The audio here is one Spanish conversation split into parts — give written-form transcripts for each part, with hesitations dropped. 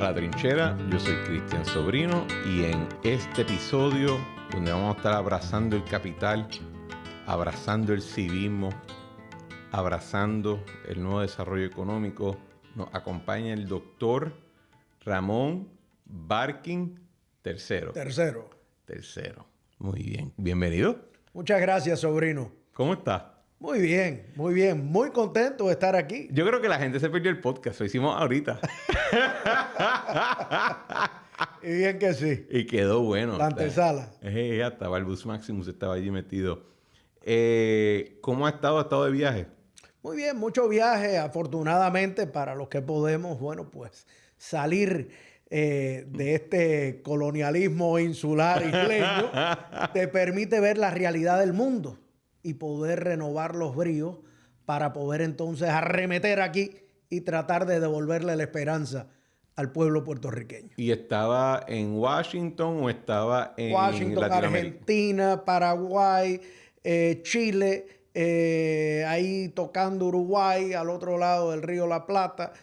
a La Trinchera, yo soy Cristian Sobrino y en este episodio donde vamos a estar abrazando el capital, abrazando el civismo, abrazando el nuevo desarrollo económico, nos acompaña el doctor Ramón Barkin III. Tercero. Muy bien. Bienvenido. Muchas gracias, sobrino. ¿Cómo estás? Muy bien, muy bien. Muy contento de estar aquí. Yo creo que la gente se perdió el podcast. Lo hicimos ahorita. Y bien que sí. Y quedó bueno. La antesala. Ya estaba el Bus Maximus, estaba allí metido. ¿Cómo ha estado? ¿Ha estado de viaje? Muy bien, mucho viaje. Afortunadamente, para los que podemos, bueno, pues salir de este colonialismo insular isleño te permite ver la realidad del mundo y poder renovar los bríos para poder entonces arremeter aquí y tratar de devolverle la esperanza al pueblo puertorriqueño. ¿Y estaba en Washington o estaba en Washington, Latinoamérica? Argentina, Paraguay, Chile, ahí tocando Uruguay, al otro lado del río La Plata,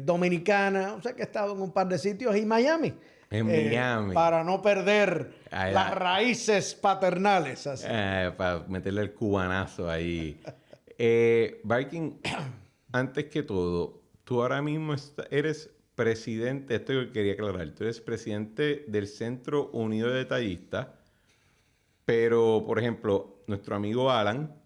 Dominicana, o sea que he estado en un par de sitios, y Miami. En Miami. Para no perder las raíces paternales. Así. Para meterle el cubanazo ahí. Barkin, antes que todo, tú ahora mismo eres presidente, esto yo quería aclarar, tú eres presidente del Centro Unido de Detallistas, pero, por ejemplo, nuestro amigo Alan,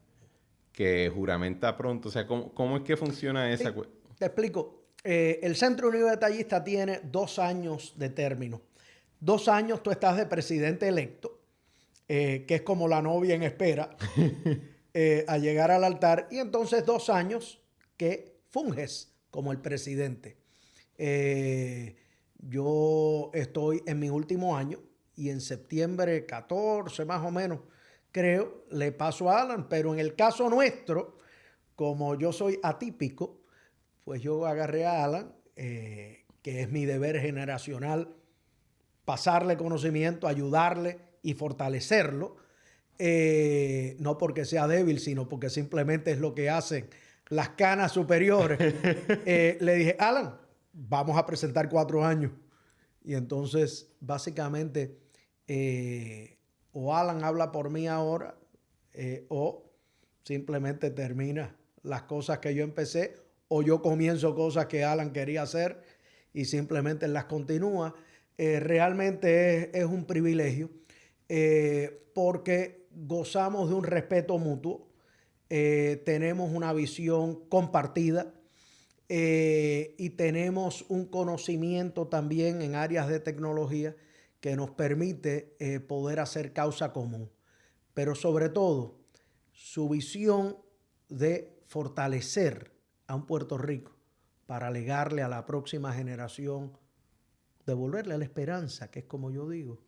que juramenta pronto, o sea, ¿cómo es que funciona esa Sí, te explico. El Centro Unido de Detallistas tiene 2 años de término. 2 años tú estás de presidente electo, que es como la novia en espera, a llegar al altar, y entonces 2 años que funges como el presidente. Yo estoy en mi último año y en septiembre 14 más o menos, creo, le paso a Alan, pero en el caso nuestro, como yo soy atípico, pues yo agarré a Alan, que es mi deber generacional, pasarle conocimiento, ayudarle y fortalecerlo, no porque sea débil, sino porque simplemente es lo que hacen las canas superiores. Le dije, Alan, vamos a presentar 4 años. Y entonces, básicamente, o Alan habla por mí ahora, o simplemente termina las cosas que yo empecé, o yo comienzo cosas que Alan quería hacer y simplemente las continúa. Realmente es un privilegio porque gozamos de un respeto mutuo, tenemos una visión compartida y tenemos un conocimiento también en áreas de tecnología que nos permite poder hacer causa común. Pero sobre todo, su visión de fortalecer a un Puerto Rico para legarle a la próxima generación, devolverle la esperanza, que es como yo digo,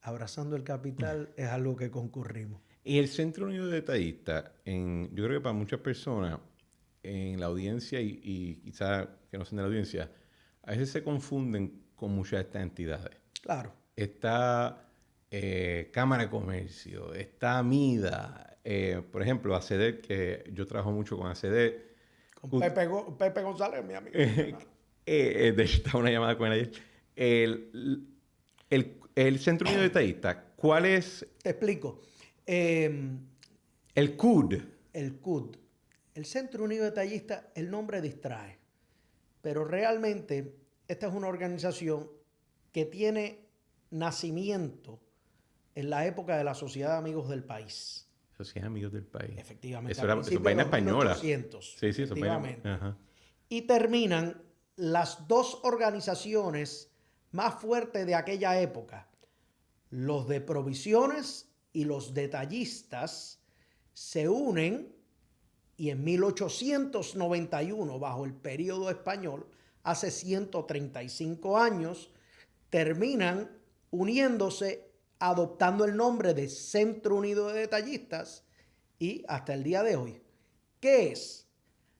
abrazando el capital, es algo que concurrimos. Y el Centro Unido de Detallistas, yo creo que para muchas personas en la audiencia y quizás que no sean de la audiencia, a veces se confunden con muchas de estas entidades. Claro. Está Cámara de Comercio, está MIDA, por ejemplo, ACEDER, que yo trabajo mucho con ACEDER. Con Pepe González, mi amigo. De hecho, estaba una llamada con él ayer. El Centro Unido de Detallistas, ¿cuál es? Te explico. El CUD. El CUD. El Centro Unido de Detallistas, el nombre distrae. Pero realmente, esta es una organización que tiene nacimiento en la época de la Sociedad de Amigos del País. Sociedad de Amigos del País. Efectivamente. Eso es vaina española. 1800, sí, eso es vaina. Ajá. Y terminan las 2 organizaciones más fuertes de aquella época. Los de provisiones y los detallistas se unen y en 1891, bajo el período español, hace 135 años, terminan uniéndose, adoptando el nombre de Centro Unido de Detallistas y hasta el día de hoy, ¿qué es?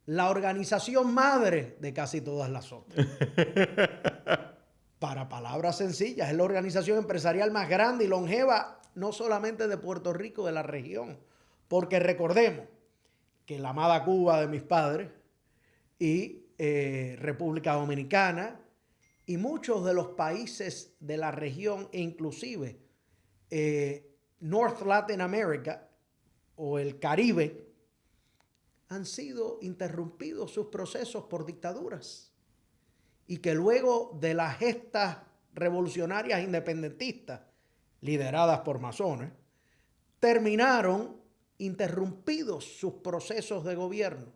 La organización madre de casi todas las otras. Para palabras sencillas, es la organización empresarial más grande y longeva, no solamente de Puerto Rico, de la región. Porque recordemos que la amada Cuba de mis padres y República Dominicana Y muchos de los países de la región, e inclusive North Latin America o el Caribe, han sido interrumpidos sus procesos por dictaduras. Y que luego de las gestas revolucionarias independentistas, lideradas por masones, terminaron interrumpidos sus procesos de gobierno.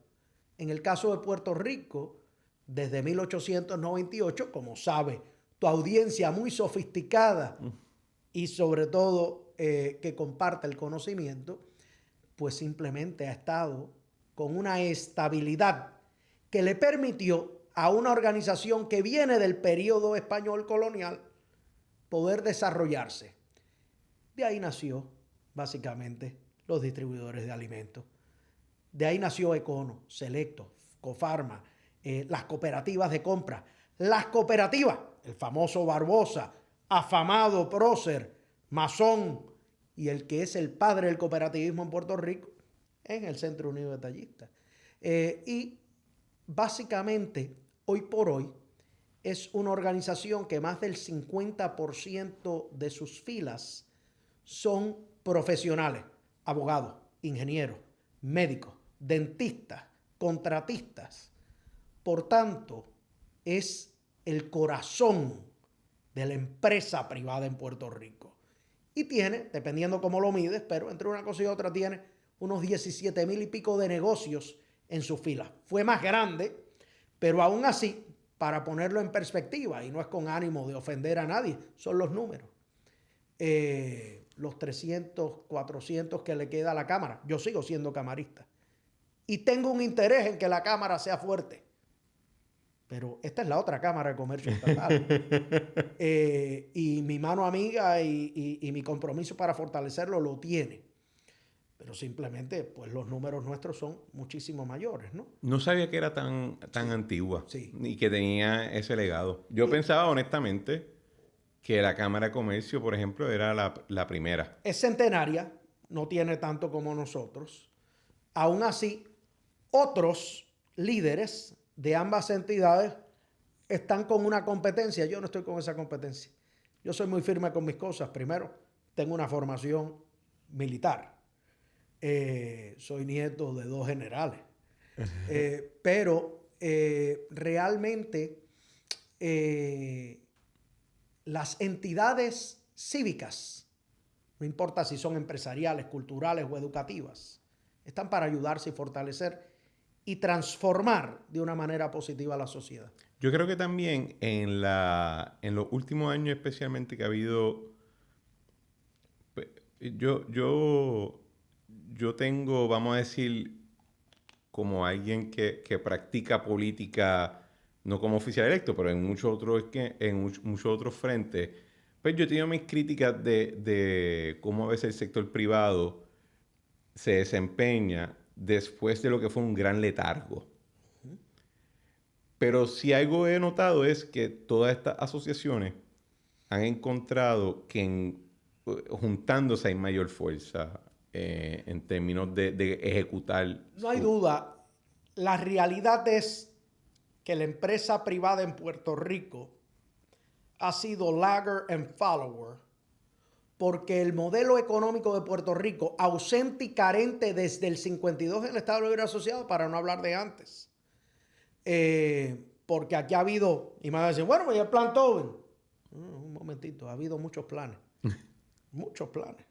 En el caso de Puerto Rico, desde 1898, como sabe tu audiencia muy sofisticada y sobre todo que comparte el conocimiento, pues simplemente ha estado con una estabilidad que le permitió a una organización que viene del periodo español colonial poder desarrollarse. De ahí nació básicamente los distribuidores de alimentos. De ahí nació Econo, Selecto, Cofarma, las cooperativas de compra. Las cooperativas, el famoso Barbosa, afamado prócer, masón, y el que es el padre del cooperativismo en Puerto Rico, en el Centro Unido de Tallistas. Y básicamente, hoy por hoy, es una organización que más del 50% de sus filas son profesionales, abogados, ingenieros, médicos, dentistas, contratistas. Por tanto, es el corazón de la empresa privada en Puerto Rico. Y tiene, dependiendo cómo lo mides, pero entre una cosa y otra tiene unos 17,000 y pico de negocios en su fila. Fue más grande, pero aún así, para ponerlo en perspectiva, y no es con ánimo de ofender a nadie, son los números. Los 300, 400 que le queda a la Cámara. Yo sigo siendo camarista. Y tengo un interés en que la Cámara sea fuerte. Pero esta es la otra Cámara de Comercio Estatal. Y mi mano amiga y mi compromiso para fortalecerlo lo tiene. Pero simplemente, pues los números nuestros son muchísimo mayores, ¿no? No sabía que era tan antigua. Sí. Y que tenía ese legado. Yo pensaba honestamente que la Cámara de Comercio, por ejemplo, era la primera. Es centenaria, no tiene tanto como nosotros. Aún así, otros líderes de ambas entidades están con una competencia. Yo no estoy con esa competencia. Yo soy muy firme con mis cosas. Primero, tengo una formación militar. Soy nieto de 2 generales. Pero realmente las entidades cívicas, no importa si son empresariales, culturales o educativas, están para ayudarse y fortalecer y transformar de una manera positiva la sociedad. Yo creo que también en los últimos años especialmente que ha habido... Yo tengo, vamos a decir, como alguien que practica política, no como oficial electo, pero en muchos otros frentes, pues yo he tenido mis críticas de cómo a veces el sector privado se desempeña después de lo que fue un gran letargo. Pero si algo he notado es que todas estas asociaciones han encontrado que juntándose hay mayor fuerza en términos de ejecutar. No hay duda. La realidad es que la empresa privada en Puerto Rico ha sido lagger and follower porque el modelo económico de Puerto Rico, ausente y carente desde el 52 en el Estado Libre Asociado, para no hablar de antes. Porque aquí ha habido, y me van a decir, bueno, ¿y el plan Tobin? Un momentito, ha habido muchos planes. Muchos planes.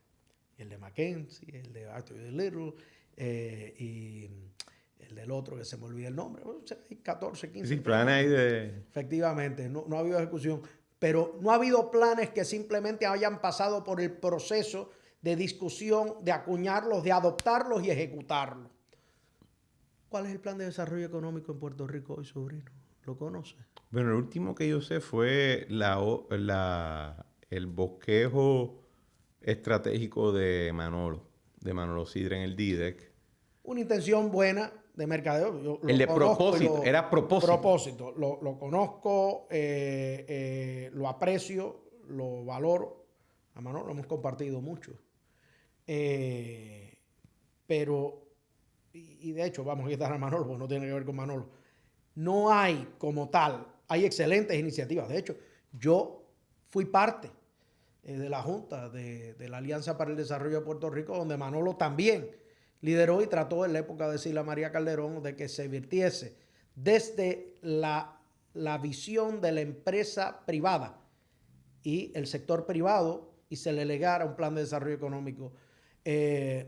El de Mackenzie, el de Arthur Little, y el del otro que se me olvida el nombre. O sea, hay 14, 15. Sí, planes ahí de... Efectivamente, no ha habido ejecución. Pero no ha habido planes que simplemente hayan pasado por el proceso de discusión, de acuñarlos, de adoptarlos y ejecutarlos. ¿Cuál es el plan de desarrollo económico en Puerto Rico hoy, sobrino? ¿Lo conoce? Bueno, el último que yo sé fue el bosquejo estratégico de Manolo Sidre en el DIDEC. Una intención buena de mercadeo. El de propósito, era propósito. Propósito. Lo conozco, lo aprecio, lo valoro. A Manolo lo hemos compartido mucho. Pero, y de hecho, vamos a quitar a Manolo, porque no tiene que ver con Manolo. No hay como tal hay excelentes iniciativas. De hecho, yo fui parte de la Junta de la Alianza para el Desarrollo de Puerto Rico, donde Manolo también lideró y trató en la época de Sila María Calderón de que se virtiese desde la visión de la empresa privada y el sector privado y se le legara un plan de desarrollo económico.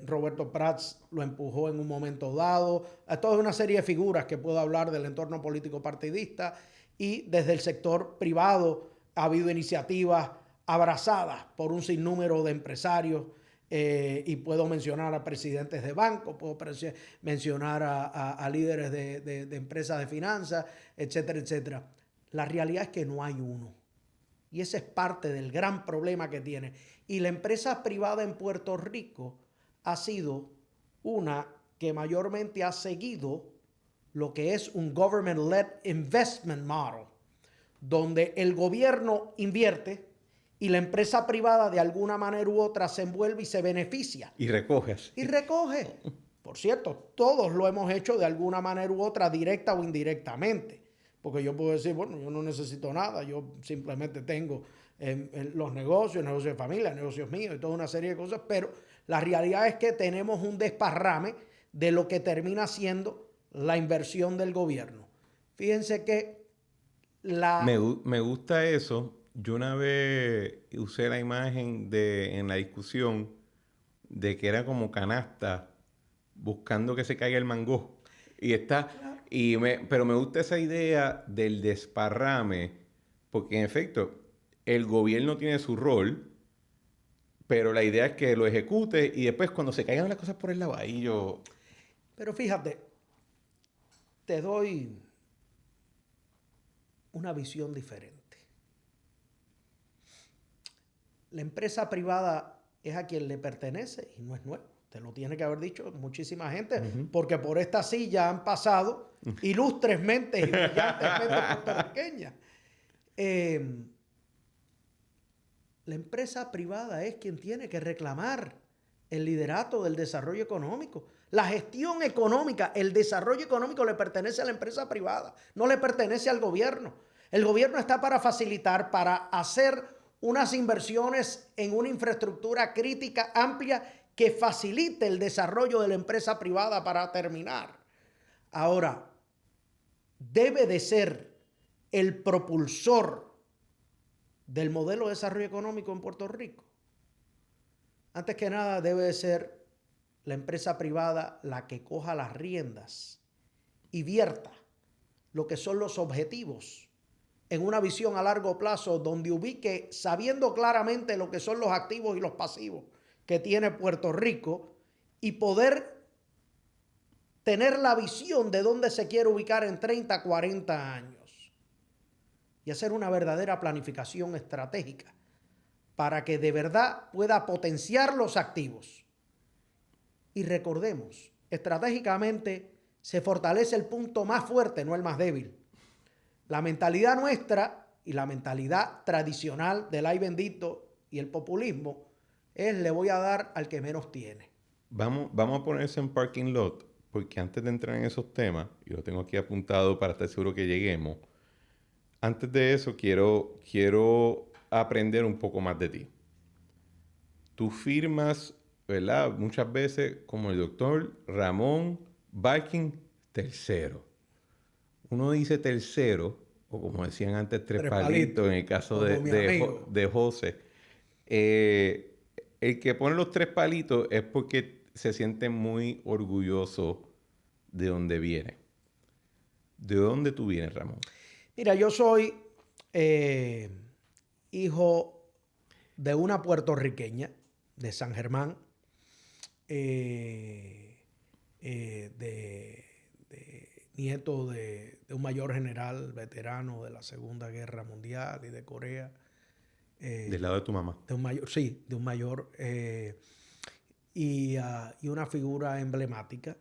Roberto Prats lo empujó en un momento dado. Toda una serie de figuras que puedo hablar del entorno político partidista, y desde el sector privado ha habido iniciativas abrazadas por un sinnúmero de empresarios, y puedo mencionar a presidentes de bancos, puedo mencionar a líderes de empresas de finanzas, etcétera, etcétera. La realidad es que no hay uno. Y ese es parte del gran problema que tiene. Y la empresa privada en Puerto Rico ha sido una que mayormente ha seguido lo que es un government-led investment model, donde el gobierno invierte y la empresa privada de alguna manera u otra se envuelve y se beneficia. Y recoges. Y recoge. Por cierto, todos lo hemos hecho de alguna manera u otra, directa o indirectamente. Porque yo puedo decir, bueno, yo no necesito nada, yo simplemente tengo los negocios de familia, negocios míos y toda una serie de cosas, pero la realidad es que tenemos un desparrame de lo que termina siendo la inversión del gobierno. Fíjense que Me gusta eso. Yo una vez usé la imagen en la discusión de que era como canasta buscando que se caiga el mango. Y está... pero me gusta esa idea del desparrame, porque en efecto, el gobierno tiene su rol, pero la idea es que lo ejecute y después cuando se caigan las cosas por el lavadillo... Pero fíjate, te doy una visión diferente. La empresa privada es a quien le pertenece y no es nuevo. Te lo tiene que haber dicho muchísima gente, porque por esta silla han pasado ilustres mentes y brillantes mentes puertorriqueñas. La empresa privada es quien tiene que reclamar el liderato del desarrollo económico. La gestión económica, el desarrollo económico le pertenece a la empresa privada, no le pertenece al gobierno. El gobierno está para facilitar, para hacer unas inversiones en una infraestructura crítica amplia que facilite el desarrollo de la empresa privada para terminar. Ahora, debe de ser el propulsor del modelo de desarrollo económico en Puerto Rico. Antes que nada, debe de ser la empresa privada la que coja las riendas y vierta lo que son los objetivos en una visión a largo plazo, donde ubique, sabiendo claramente lo que son los activos y los pasivos que tiene Puerto Rico, y poder tener la visión de dónde se quiere ubicar en 30, 40 años. Y hacer una verdadera planificación estratégica para que de verdad pueda potenciar los activos. Y recordemos, estratégicamente se fortalece el punto más fuerte, no el más débil. La mentalidad nuestra y la mentalidad tradicional del ay bendito y el populismo es: le voy a dar al que menos tiene. Vamos a ponerse en parking lot, porque antes de entrar en esos temas, y lo tengo aquí apuntado para estar seguro que lleguemos, antes de eso quiero aprender un poco más de ti. Tú firmas, ¿verdad?, muchas veces como el doctor Ramón Viking III. Uno dice tercero, o como decían antes, tres palitos, en el caso de José. El que pone los tres palitos es porque se siente muy orgulloso de dónde viene. ¿De dónde tú vienes, Ramón? Mira, yo soy hijo de una puertorriqueña de San Germán, nieto de un mayor general veterano de la Segunda Guerra Mundial y de Corea. ¿Del lado de tu mamá? De un mayor, sí, de un mayor. Y una figura emblemática.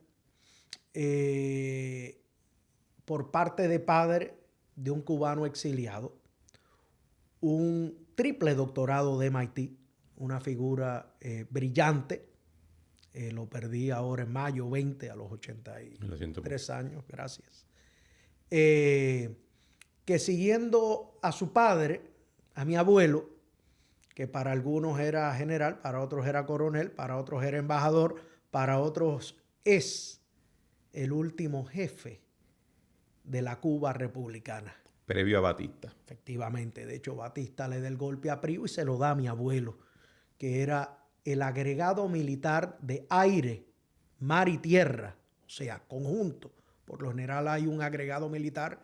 Por parte de padre de un cubano exiliado. Un triple doctorado de MIT. Una figura brillante. Lo perdí ahora en mayo 20 a los 83 años. Gracias. que siguiendo a su padre, a mi abuelo, que para algunos era general, para otros era coronel, para otros era embajador, para otros es el último jefe de la Cuba republicana. Previo a Batista. Efectivamente, de hecho Batista le da el golpe a Priu y se lo da a mi abuelo, que era el agregado militar de aire, mar y tierra, o sea, conjunto. Por lo general hay un agregado militar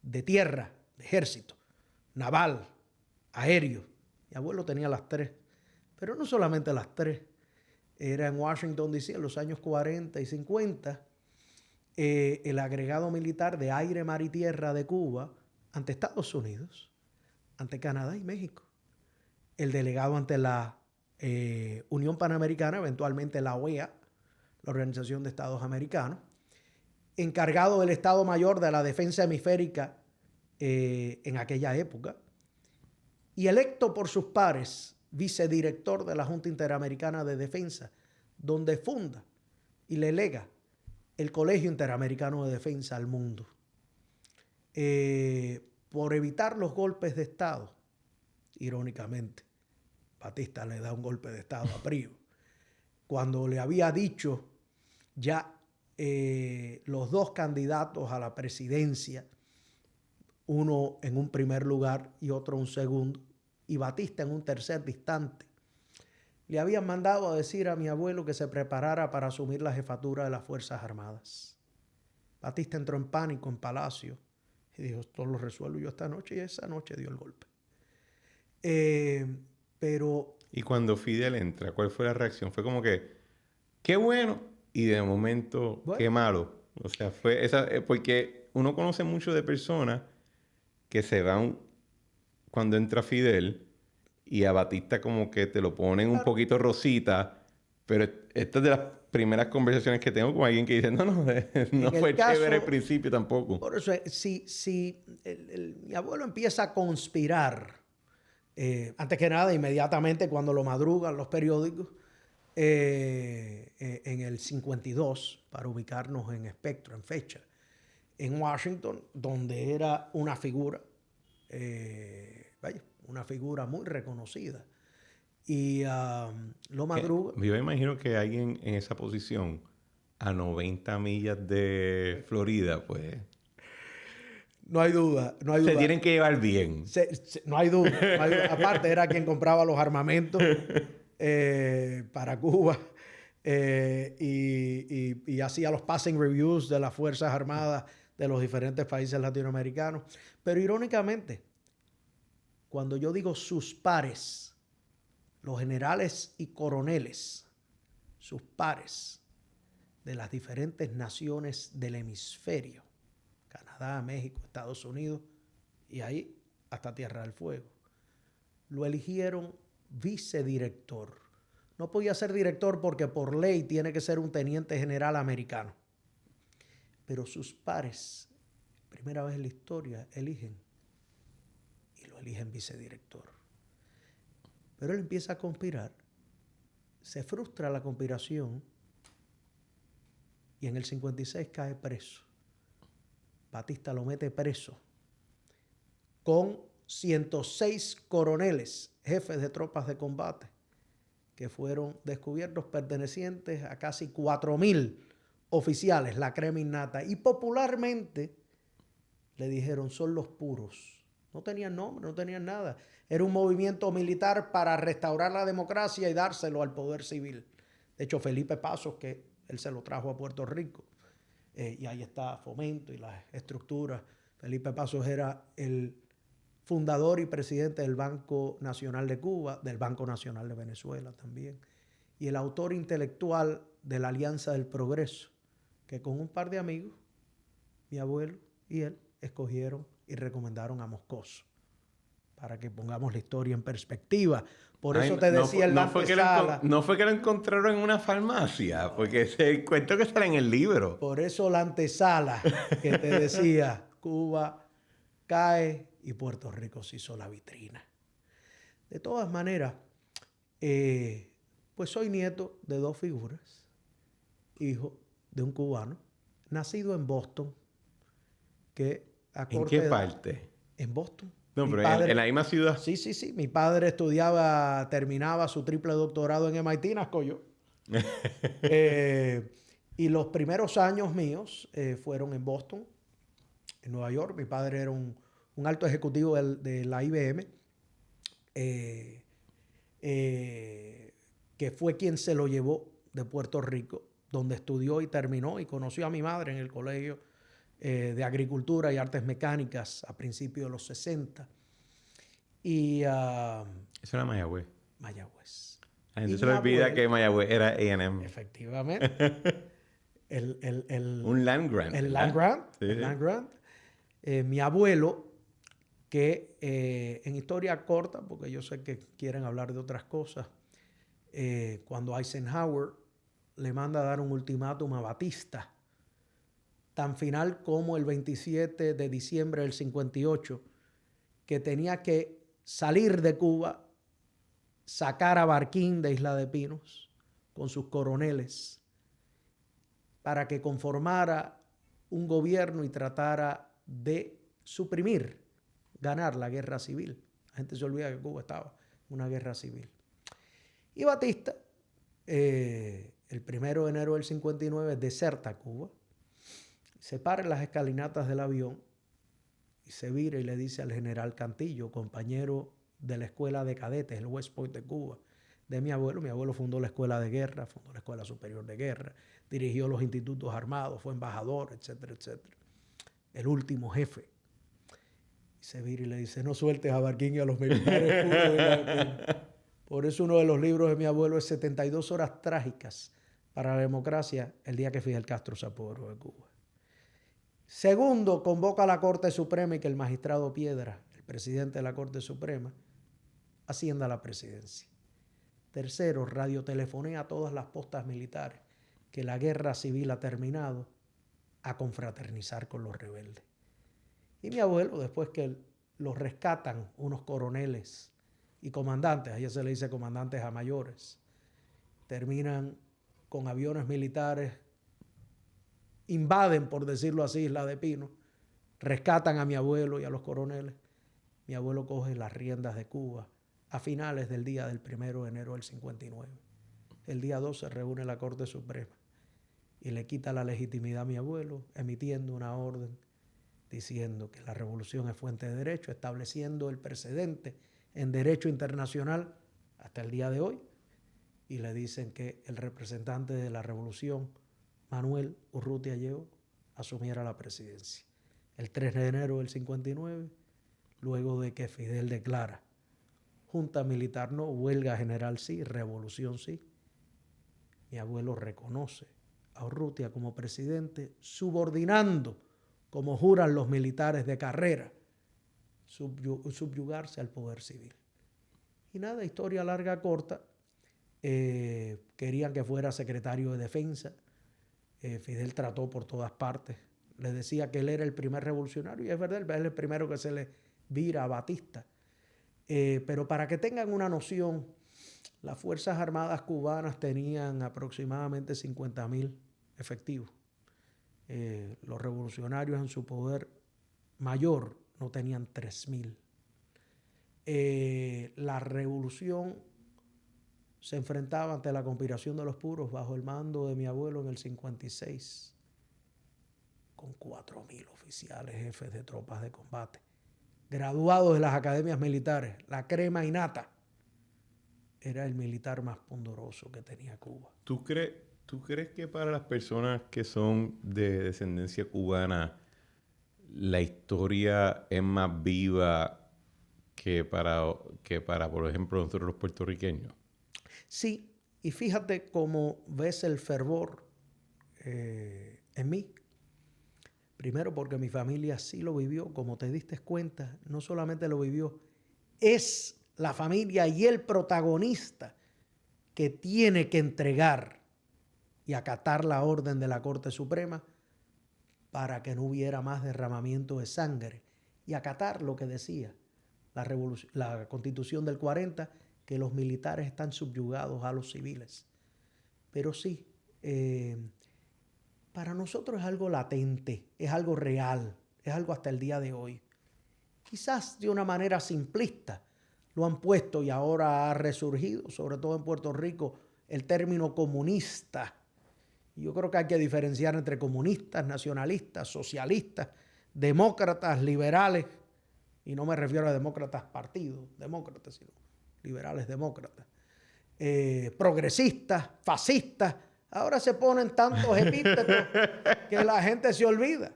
de tierra, de ejército, naval, aéreo. Mi abuelo tenía las tres, pero no solamente las tres. Era en Washington, D.C., en los años 40 y 50, el agregado militar de aire, mar y tierra de Cuba ante Estados Unidos, ante Canadá y México. El delegado ante la Unión Panamericana, eventualmente la OEA, la Organización de Estados Americanos, encargado del Estado Mayor de la Defensa Hemisférica en aquella época, y electo por sus pares vicedirector de la Junta Interamericana de Defensa, donde funda y le lega el Colegio Interamericano de Defensa al mundo. Por evitar los golpes de Estado, irónicamente, Batista le da un golpe de Estado a Priu, cuando le había dicho ya los dos candidatos a la presidencia, uno en un primer lugar y otro un segundo, y Batista en un tercer distante, le habían mandado a decir a mi abuelo que se preparara para asumir la jefatura de las Fuerzas Armadas. Batista entró en pánico en Palacio y dijo, esto lo resuelvo yo esta noche, y esa noche dio el golpe. Pero... Y cuando Fidel entra, ¿cuál fue la reacción? Fue como que, qué bueno, y de momento, bueno, qué malo. O sea, fue esa, porque uno conoce mucho de personas que se van cuando entra Fidel y a Batista como que te lo ponen un poquito rosita, pero esta es de las primeras conversaciones que tengo con alguien que dice, no fue chévere al principio tampoco. Por eso, si mi abuelo empieza a conspirar, antes que nada, inmediatamente cuando lo madrugan los periódicos, en el 52, para ubicarnos en espectro, en fecha, en Washington, donde era una figura, una figura muy reconocida. Y lo madruga. Yo me imagino que alguien en esa posición, a 90 millas de Florida, pues... No hay duda, no hay duda. Se tienen que llevar bien. No hay duda, no hay duda. Aparte, era quien compraba los armamentos para Cuba y hacía los passing reviews de las Fuerzas Armadas de los diferentes países latinoamericanos. Pero irónicamente, cuando yo digo sus pares, los generales y coroneles, sus pares de las diferentes naciones del hemisferio, Canadá, México, Estados Unidos y ahí hasta Tierra del Fuego, lo eligieron vicedirector. No podía ser director porque por ley tiene que ser un teniente general americano. Pero sus pares, primera vez en la historia, eligen vicedirector. Pero él empieza a conspirar, se frustra la conspiración y en el 56 cae preso. Batista lo mete preso con 106 coroneles, jefes de tropas de combate, que fueron descubiertos pertenecientes a casi 4,000 oficiales, la crema innata, y popularmente le dijeron, son los puros. No tenían nombre, no tenían nada. Era un movimiento militar para restaurar la democracia y dárselo al poder civil. De hecho, Felipe Pasos, que él se lo trajo a Puerto Rico, y ahí está Fomento y las estructuras. Felipe Pasos era el fundador y presidente del Banco Nacional de Cuba, del Banco Nacional de Venezuela también, y el autor intelectual de la Alianza del Progreso, que con un par de amigos, mi abuelo y él, escogieron y recomendaron a Moscoso, para que pongamos la historia en perspectiva. Por eso te decía no fue que lo encontraron en una farmacia, porque es el cuento que sale en el libro. Por eso la antesala que te decía, Cuba cae y Puerto Rico se hizo la vitrina. De todas maneras, pues soy nieto de dos figuras, hijo de un cubano, nacido en Boston, que a ¿En qué parte? En Boston. No, Mi pero padre, en la misma ciudad. sí, sí, sí. Mi padre terminaba su triple doctorado en MIT, nazco yo. Y los primeros años míos fueron en Boston, en Nueva York. Mi padre era un alto ejecutivo de la IBM, que fue quien se lo llevó de Puerto Rico, donde estudió y terminó y conoció a mi madre en el colegio de Agricultura y Artes Mecánicas a principios de los 60. Y Eso era Mayagüez. Mayagüez. La gente Y se mi le olvida abuelo, que Mayagüez era A&M. efectivamente, Un land grant. el ¿verdad? land grant, Sí, el sí. land grant. Mi abuelo, que en historia corta, porque yo sé que quieren hablar de otras cosas, cuando Eisenhower le manda a dar un ultimátum a Batista, tan final como el 27 de diciembre del 58, que tenía que salir de Cuba, sacar a Barquín de Isla de Pinos con sus coroneles para que conformara un gobierno y tratara de suprimir, ganar la guerra civil. La gente se olvida que Cuba estaba en una guerra civil. Y Batista, el 1 de enero del 59, deserta Cuba, se para en las escalinatas del avión y se vira y le dice al general Cantillo, compañero de la escuela de cadetes, el West Point de Cuba, de mi abuelo. Mi abuelo fundó la escuela de guerra, fundó la escuela superior de guerra, dirigió los institutos armados, fue embajador, etcétera, etcétera. El último jefe. Y se vira y le dice, no sueltes a Barquín y a los militares puros. Por eso uno de los libros de mi abuelo es 72 horas trágicas para la democracia el día que Fidel Castro se apoderó de Cuba. Segundo, convoca a la Corte Suprema y que el magistrado Piedra, el presidente de la Corte Suprema, ascienda a la presidencia. Tercero, radiotelefonea a todas las postas militares que la guerra civil ha terminado a confraternizar con los rebeldes. Y mi abuelo, después que los rescatan unos coroneles y comandantes, allá se le dice comandantes a mayores, terminan con aviones militares, invaden, por decirlo así, Isla de Pino, rescatan a mi abuelo y a los coroneles. Mi abuelo coge las riendas de Cuba a finales del día del 1 de enero del 59. El día 2 se reúne la Corte Suprema y le quita la legitimidad a mi abuelo, emitiendo una orden diciendo que la revolución es fuente de derecho, estableciendo el precedente en derecho internacional hasta el día de hoy. Y le dicen que el representante de la revolución, Manuel Urrutia Lleó, asumiera la presidencia. El 3 de enero del 59, luego de que Fidel declara junta militar no, huelga general sí, revolución sí, mi abuelo reconoce a Urrutia como presidente, subordinando, como juran los militares de carrera, subyugarse al poder civil. Y nada, historia larga, corta, querían que fuera secretario de defensa. Fidel trató por todas partes, le decía que él era el primer revolucionario, y es verdad, él es el primero que se le vira a Batista. Pero para que tengan una noción, las Fuerzas Armadas cubanas tenían aproximadamente 50.000 efectivos. Los revolucionarios en su poder mayor no tenían 3.000. La revolución se enfrentaba ante la conspiración de los puros bajo el mando de mi abuelo en el 56, con 4.000 oficiales, jefes de tropas de combate, graduados de las academias militares, la crema innata. Era el militar más pundoroso que tenía Cuba. ¿Tú crees que para las personas que son de descendencia cubana la historia es más viva que para, por ejemplo, nosotros los puertorriqueños? Sí, y fíjate cómo ves el fervor en mí. Primero porque mi familia sí lo vivió, como te diste cuenta, no solamente lo vivió, es la familia y el protagonista que tiene que entregar y acatar la orden de la Corte Suprema para que no hubiera más derramamiento de sangre y acatar lo que decía la Constitución del 40, que los militares están subyugados a los civiles. Pero sí, para nosotros es algo latente, es algo real, es algo hasta el día de hoy. quizás de una manera simplista, lo han puesto y ahora ha resurgido, sobre todo en Puerto Rico, el término comunista. Yo creo que hay que diferenciar entre comunistas, nacionalistas, socialistas, demócratas, liberales, y no me refiero a demócratas partidos, demócratas, sino liberales demócratas, progresistas, fascistas. Ahora se ponen tantos epítetos que la gente se olvida.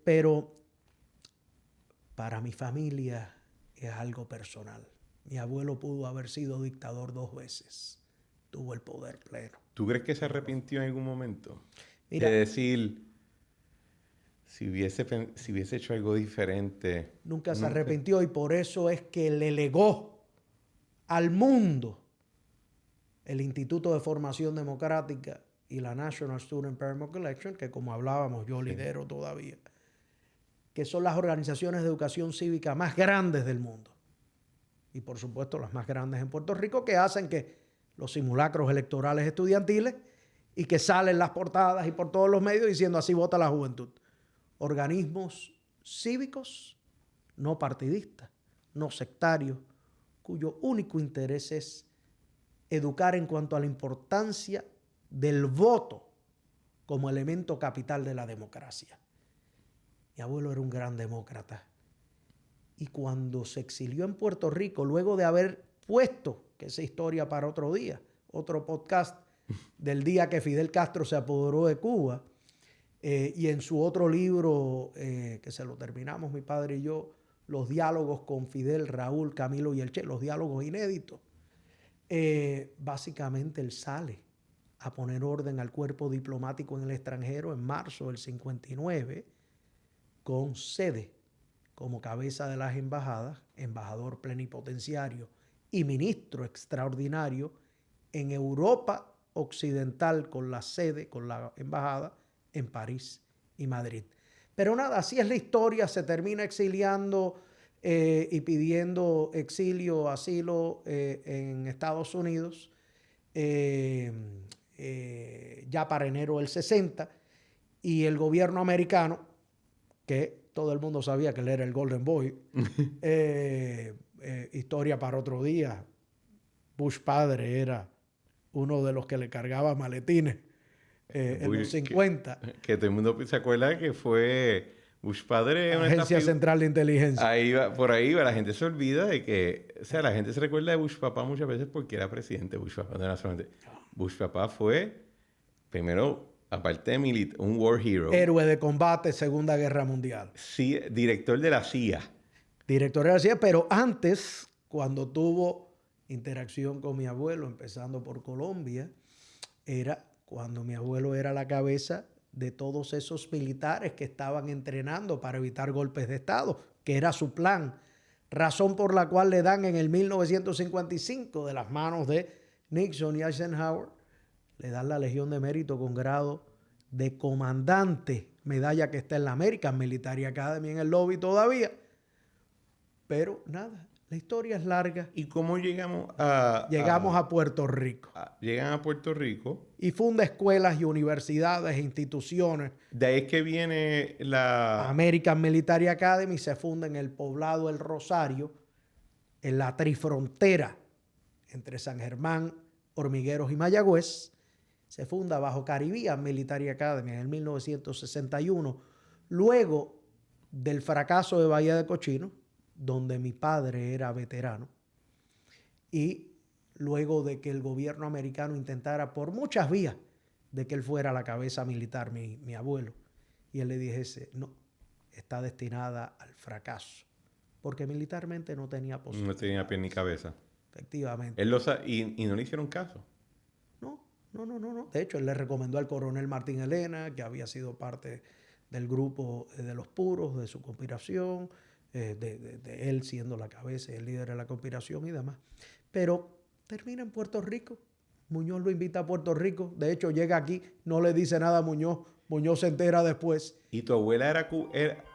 Pero para mi familia es algo personal. Mi abuelo pudo haber sido dictador 2 veces. Tuvo el poder pleno. ¿Tú crees que se arrepintió en algún momento? Mira, de decir, si hubiese hecho algo diferente. nunca se arrepintió y por eso es que le legó al mundo el Instituto de Formación Democrática y la National Student Pyramid Collection, que como hablábamos yo lidero todavía, que son las organizaciones de educación cívica más grandes del mundo. Y por supuesto las más grandes en Puerto Rico, que hacen que los simulacros electorales estudiantiles y que salen las portadas y por todos los medios diciendo así vota la juventud. Organismos cívicos, no partidistas, no sectarios, cuyo único interés es educar en cuanto a la importancia del voto como elemento capital de la democracia. Mi abuelo era un gran demócrata. Y cuando se exilió en Puerto Rico, luego de haber puesto, que esa historia para otro día, otro podcast del día que Fidel Castro se apoderó de Cuba, y en su otro libro, que se lo terminamos mi padre y yo, los diálogos con Fidel, Raúl, Camilo y el Che, los diálogos inéditos, básicamente él sale a poner orden al cuerpo diplomático en el extranjero en marzo del 59, con sede como cabeza de las embajadas, embajador plenipotenciario y ministro extraordinario en Europa Occidental, con la sede, con la embajada en París y Madrid. Pero nada, así es la historia, se termina exiliando y pidiendo exilio, asilo en Estados Unidos, ya para enero del 60, y el gobierno americano, que todo el mundo sabía que él era el Golden Boy, historia para otro día. Bush padre era uno de los que le cargaba maletines en los 50. Que todo el mundo se acuerda que fue Bush padre. Agencia Central de Inteligencia. Ahí va, por ahí va, la gente se olvida de que, o sea, la gente se recuerda de Bush papá muchas veces porque era presidente. Bush papá no era solamente. Bush papá fue, primero, aparte de un war hero. Héroe de combate, Segunda Guerra Mundial. Sí, director de la CIA. Director de la CIA, pero antes, cuando tuvo interacción con mi abuelo, empezando por Colombia, era cuando mi abuelo era la cabeza de todos esos militares que estaban entrenando para evitar golpes de Estado, que era su plan. Razón por la cual le dan en el 1955, de las manos de Nixon y Eisenhower, le dan la Legión de Mérito con grado de comandante, medalla que está en la American Military Academy en el lobby todavía. Pero nada, la historia es larga. ¿Y cómo llegamos a...? Llegamos a Puerto Rico. Llegan a Puerto Rico. Y funda escuelas y universidades e instituciones. De ahí es que viene la... American Military Academy se funda en el poblado El Rosario, en la trifrontera entre San Germán, Hormigueros y Mayagüez. Se funda bajo Caribbean Military Academy en el 1961, luego del fracaso de Bahía de Cochino, donde mi padre era veterano, y luego de que el gobierno americano intentara por muchas vías de que él fuera la cabeza militar, mi abuelo, y él le dijese, no, está destinada al fracaso, porque militarmente no tenía posibilidad. No tenía pie ni cabeza. Efectivamente. Y no le hicieron caso. No. De hecho, él le recomendó al coronel Martín Elena, que había sido parte del grupo de los puros, de su conspiración, de él siendo la cabeza y el líder de la conspiración y demás. Pero termina en Puerto Rico. Muñoz lo invita a Puerto Rico. De hecho, llega aquí, no le dice nada a Muñoz. Muñoz se entera después. ¿Y tu abuela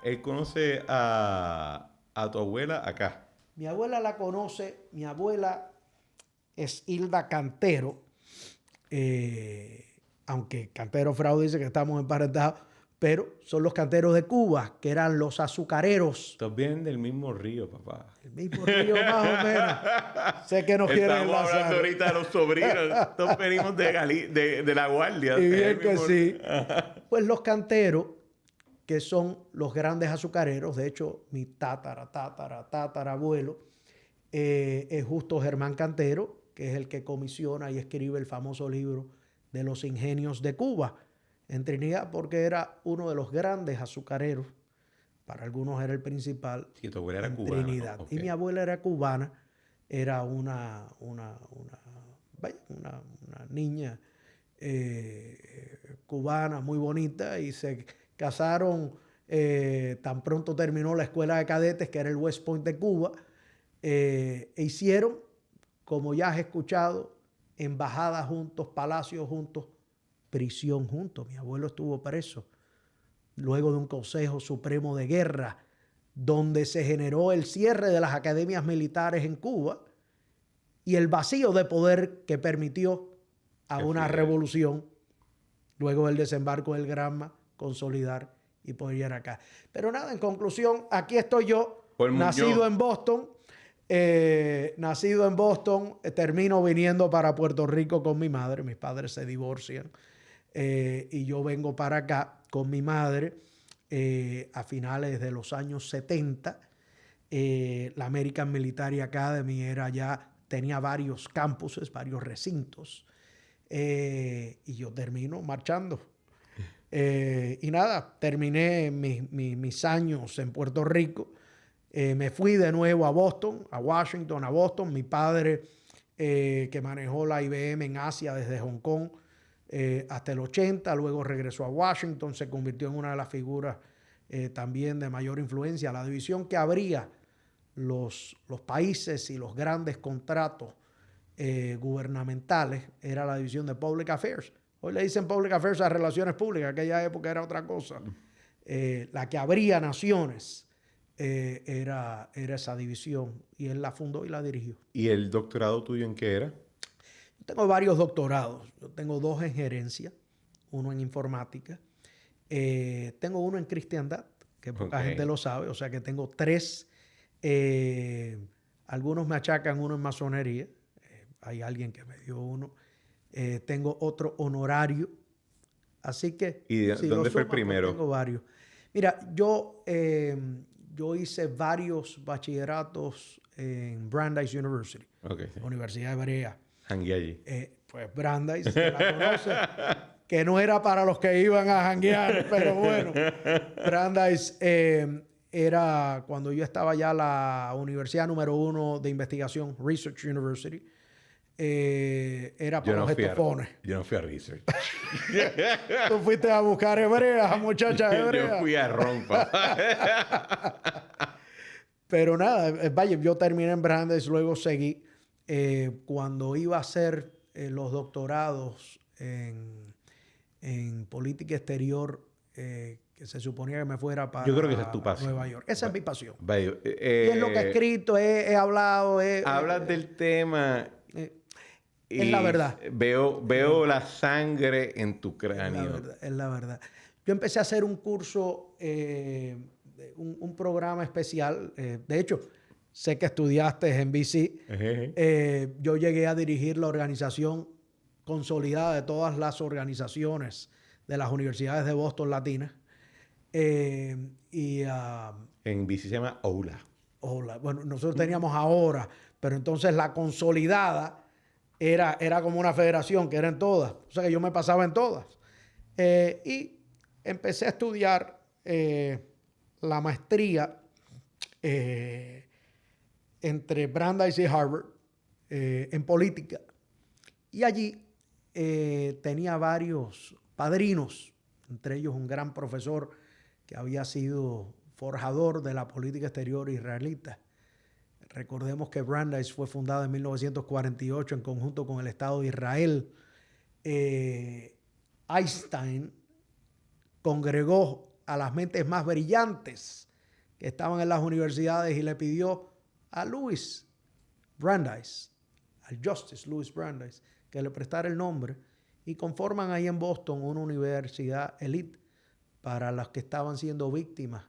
él conoce a tu abuela acá? Mi abuela la conoce. Mi abuela es Hilda Cantero. Aunque Cantero Frau dice que estamos emparentados, pero son los canteros de Cuba, que eran los azucareros. Estos vienen del mismo río, papá. El mismo río, más o menos. Sé que no quieren Estamos enlazar. hablando ahorita de los sobrinos. Todos venimos de La Guardia. Y bien que mismo... sí. Pues los canteros, que son los grandes azucareros, de hecho, mi tatarabuelo es Justo Germán Cantero, que es el que comisiona y escribe el famoso libro de los ingenios de Cuba en Trinidad, porque era uno de los grandes azucareros. Para algunos era el principal. Sí, tu abuela era en cubana. Trinidad. Okay. Y mi abuela era cubana, era una niña cubana muy bonita, y se casaron tan pronto terminó la escuela de cadetes, que era el West Point de Cuba, e hicieron, como ya has escuchado, embajadas juntos, palacios juntos, prisión juntos. Mi abuelo estuvo preso luego de un Consejo Supremo de Guerra, donde se generó el cierre de las academias militares en Cuba y el vacío de poder que permitió a una revolución, luego del desembarco del Granma, consolidar y poder llegar acá. Pero nada, en conclusión, aquí estoy yo, nacido en Boston. Termino viniendo para Puerto Rico con mi madre. Mis padres se divorcian y yo vengo para acá con mi madre a finales de los años 70. La American Military Academy tenía varios campuses, varios recintos, y yo termino marchando. Y nada, terminé mis años en Puerto Rico. Me fui de nuevo a Boston, a Washington, a Boston. Mi padre, que manejó la IBM en Asia desde Hong Kong hasta el 80, luego regresó a Washington, se convirtió en una de las figuras también de mayor influencia. La división que abría los países y los grandes contratos gubernamentales era la división de Public Affairs. Hoy le dicen Public Affairs a Relaciones Públicas, aquella época era otra cosa. La que abría naciones era esa división, y él la fundó y la dirigió. ¿Y el doctorado tuyo en qué era? Yo tengo varios doctorados. Yo tengo 2 en gerencia, uno en informática. Tengo uno en cristiandad, que poca gente lo sabe, o sea que tengo 3. Algunos me achacan uno en masonería. Hay alguien que me dio uno. Tengo otro honorario. Así que... ¿Y dónde fue el primero? Tengo varios. Mira, yo hice varios bachilleratos en Brandeis University, Universidad Hebrea. Jangué allí. Pues Brandeis, que la conoce, que no era para los que iban a janguear, pero bueno. Brandeis era, cuando yo estaba ya, la universidad número 1 de investigación, Research University. Era para los estofones. Yo no fui a Research. Tú fuiste a buscar hebreas, muchachas hebreas. Yo fui a Rompa. Pero nada, vaya, yo terminé en Brandeis, luego seguí. Cuando iba a hacer los doctorados en política exterior, que se suponía que me fuera para yo creo que esa es tu pasión. Nueva York. Esa es mi pasión. Vaya, y es lo que he escrito, he hablado. Hablas del tema... es la verdad. Veo la sangre en tu cráneo. Es la verdad. Yo empecé a hacer un curso, un programa especial. De hecho, sé que estudiaste en BC. Yo llegué a dirigir la organización consolidada de todas las organizaciones de las universidades de Boston latinas. En BC se llama OLA. Bueno, nosotros teníamos ahora, pero entonces la consolidada era como una federación que era en todas. O sea que yo me pasaba en todas. Y empecé a estudiar la maestría entre Brandeis y Harvard en política. Y allí tenía varios padrinos, entre ellos un gran profesor que había sido forjador de la política exterior israelita. Recordemos que Brandeis fue fundada en 1948 en conjunto con el Estado de Israel. Einstein congregó a las mentes más brillantes que estaban en las universidades y le pidió a Louis Brandeis, al Justice Louis Brandeis, que le prestara el nombre, y conforman ahí en Boston una universidad elite para los que estaban siendo víctimas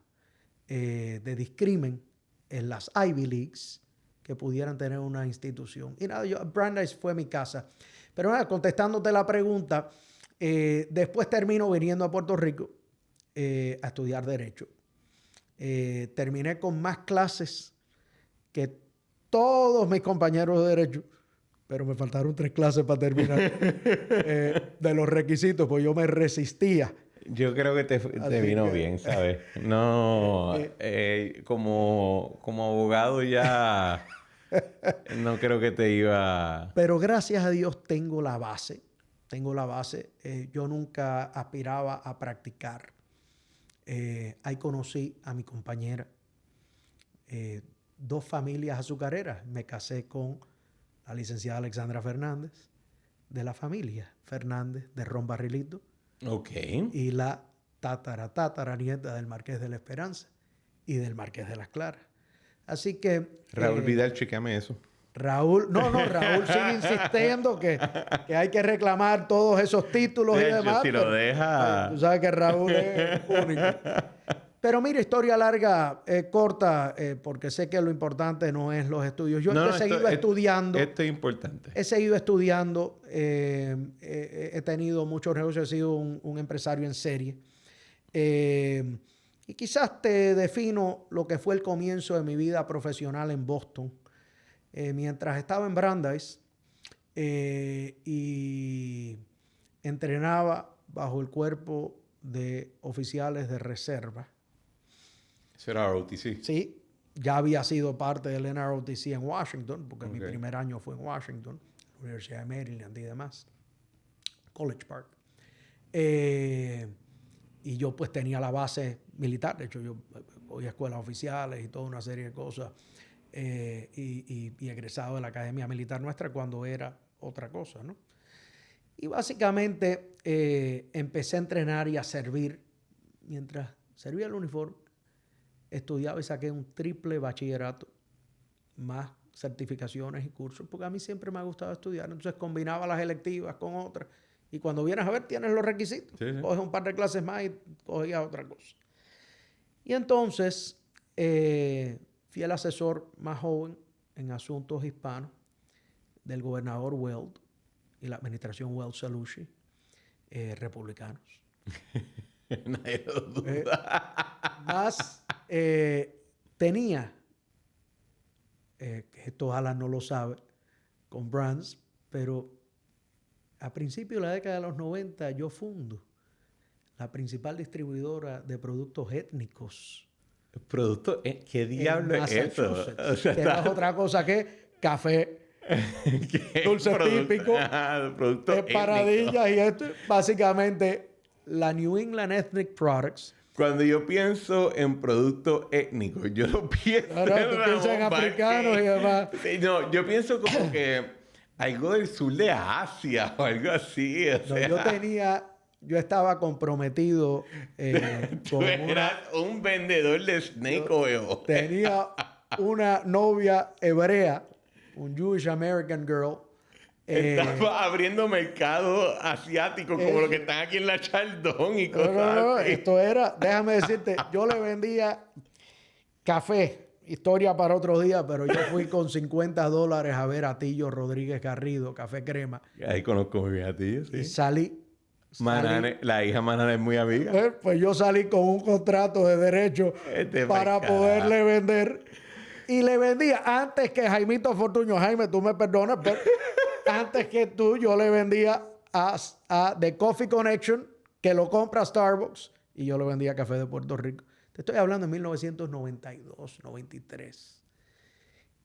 de discrimen en las Ivy Leagues, que pudieran tener una institución. Y nada, Brandeis fue mi casa. Pero nada, contestándote la pregunta, después termino viniendo a Puerto Rico a estudiar Derecho. Terminé con más clases que todos mis compañeros de Derecho, pero me faltaron 3 clases para terminar de los requisitos, pues yo me resistía. Yo creo que te vino bien, ¿sabes? No, como abogado ya no creo que te iba... Pero gracias a Dios tengo la base. Yo nunca aspiraba a practicar. Ahí conocí a mi compañera. 2 familias azucareras. Me casé con la licenciada Alexandra Fernández, de la familia Fernández de Ron Barrilito. Ok. Y la tataranieta del Marqués de la Esperanza y del Marqués de las Claras. Así que... Raúl Vidal, chequeame eso. Raúl sigue insistiendo que hay que reclamar todos esos títulos de y hecho, demás. si lo deja... Tú sabes que Raúl es único. Pero mira, historia larga, corta, porque sé que lo importante no es los estudios. Yo he seguido estudiando. Esto es importante. He seguido estudiando. He tenido muchos negocios. He sido un empresario en serie. Y quizás te defino lo que fue el comienzo de mi vida profesional en Boston. Mientras estaba en Brandeis y entrenaba bajo el cuerpo de oficiales de reserva. ¿Eso era ROTC? Sí, ya había sido parte del NROTC en Washington, porque mi primer año fue en Washington, Universidad de Maryland y demás, College Park. Y yo pues tenía la base militar. De hecho, yo voy a escuelas oficiales y toda una serie de cosas. Y egresado de la Academia Militar nuestra cuando era otra cosa, ¿no? Y básicamente empecé a entrenar y a servir. Mientras servía el uniforme, estudiaba y saqué un triple bachillerato, más certificaciones y cursos, porque a mí siempre me ha gustado estudiar. Entonces combinaba las electivas con otras. Y cuando vienes a ver, tienes los requisitos. Sí. Coges un par de clases más y cogías otra cosa. Y entonces fui el asesor más joven en asuntos hispanos del gobernador Weld y la administración Weld-Cellucci, republicanos. Nadie lo duda. Más tenía, esto Alan no lo sabe, con Brands, pero a principios de la década de los 90 yo fundo la principal distribuidora de productos étnicos. ¿Producto? ¿Qué diablo es eso? O sea, que no es otra cosa que café, dulce típico, paradillas y esto. Básicamente, la New England Ethnic Products. Cuando yo pienso en productos étnicos, yo no pienso tú piensas en africanos y demás. No, yo pienso como que algo del sur de Asia o algo así. O sea. Yo estaba comprometido Tú eras un vendedor de snake oil. Tenía una novia hebrea, un Jewish American girl. Estaba abriendo mercado asiático como lo que están aquí en la Chaldón y cosas así. Esto era, déjame decirte, yo le vendía café, historia para otro día, pero yo fui con $50 a ver a Tillo Rodríguez Garrido, Café Crema. Ahí conozco muy bien a Tillo, sí. Y salí. La hija Manana es muy amiga. Pues yo salí con un contrato de derecho para poderle vender. Y le vendía antes que Jaimito Fortuño. Jaime, tú me perdonas, pero antes que tú, yo le vendía a The Coffee Connection, que lo compra Starbucks, y yo le vendía Café de Puerto Rico. Te estoy hablando de 1992, 93.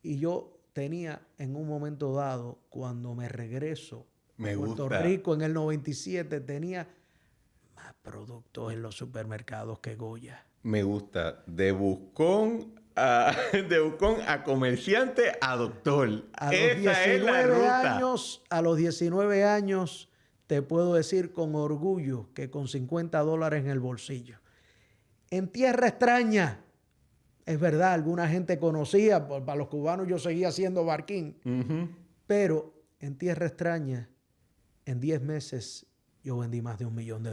Y yo tenía en un momento dado, cuando me regreso Puerto Rico en el 97, tenía más productos en los supermercados que Goya. Me gusta. De buscón a comerciante a doctor. Esa es la ruta. A los 19 años te puedo decir con orgullo que con $50 en el bolsillo. En tierra extraña. Es verdad, alguna gente conocía. Para los cubanos yo seguía siendo barquín. Pero en tierra extraña, en 10 meses, yo vendí más de $1 millón.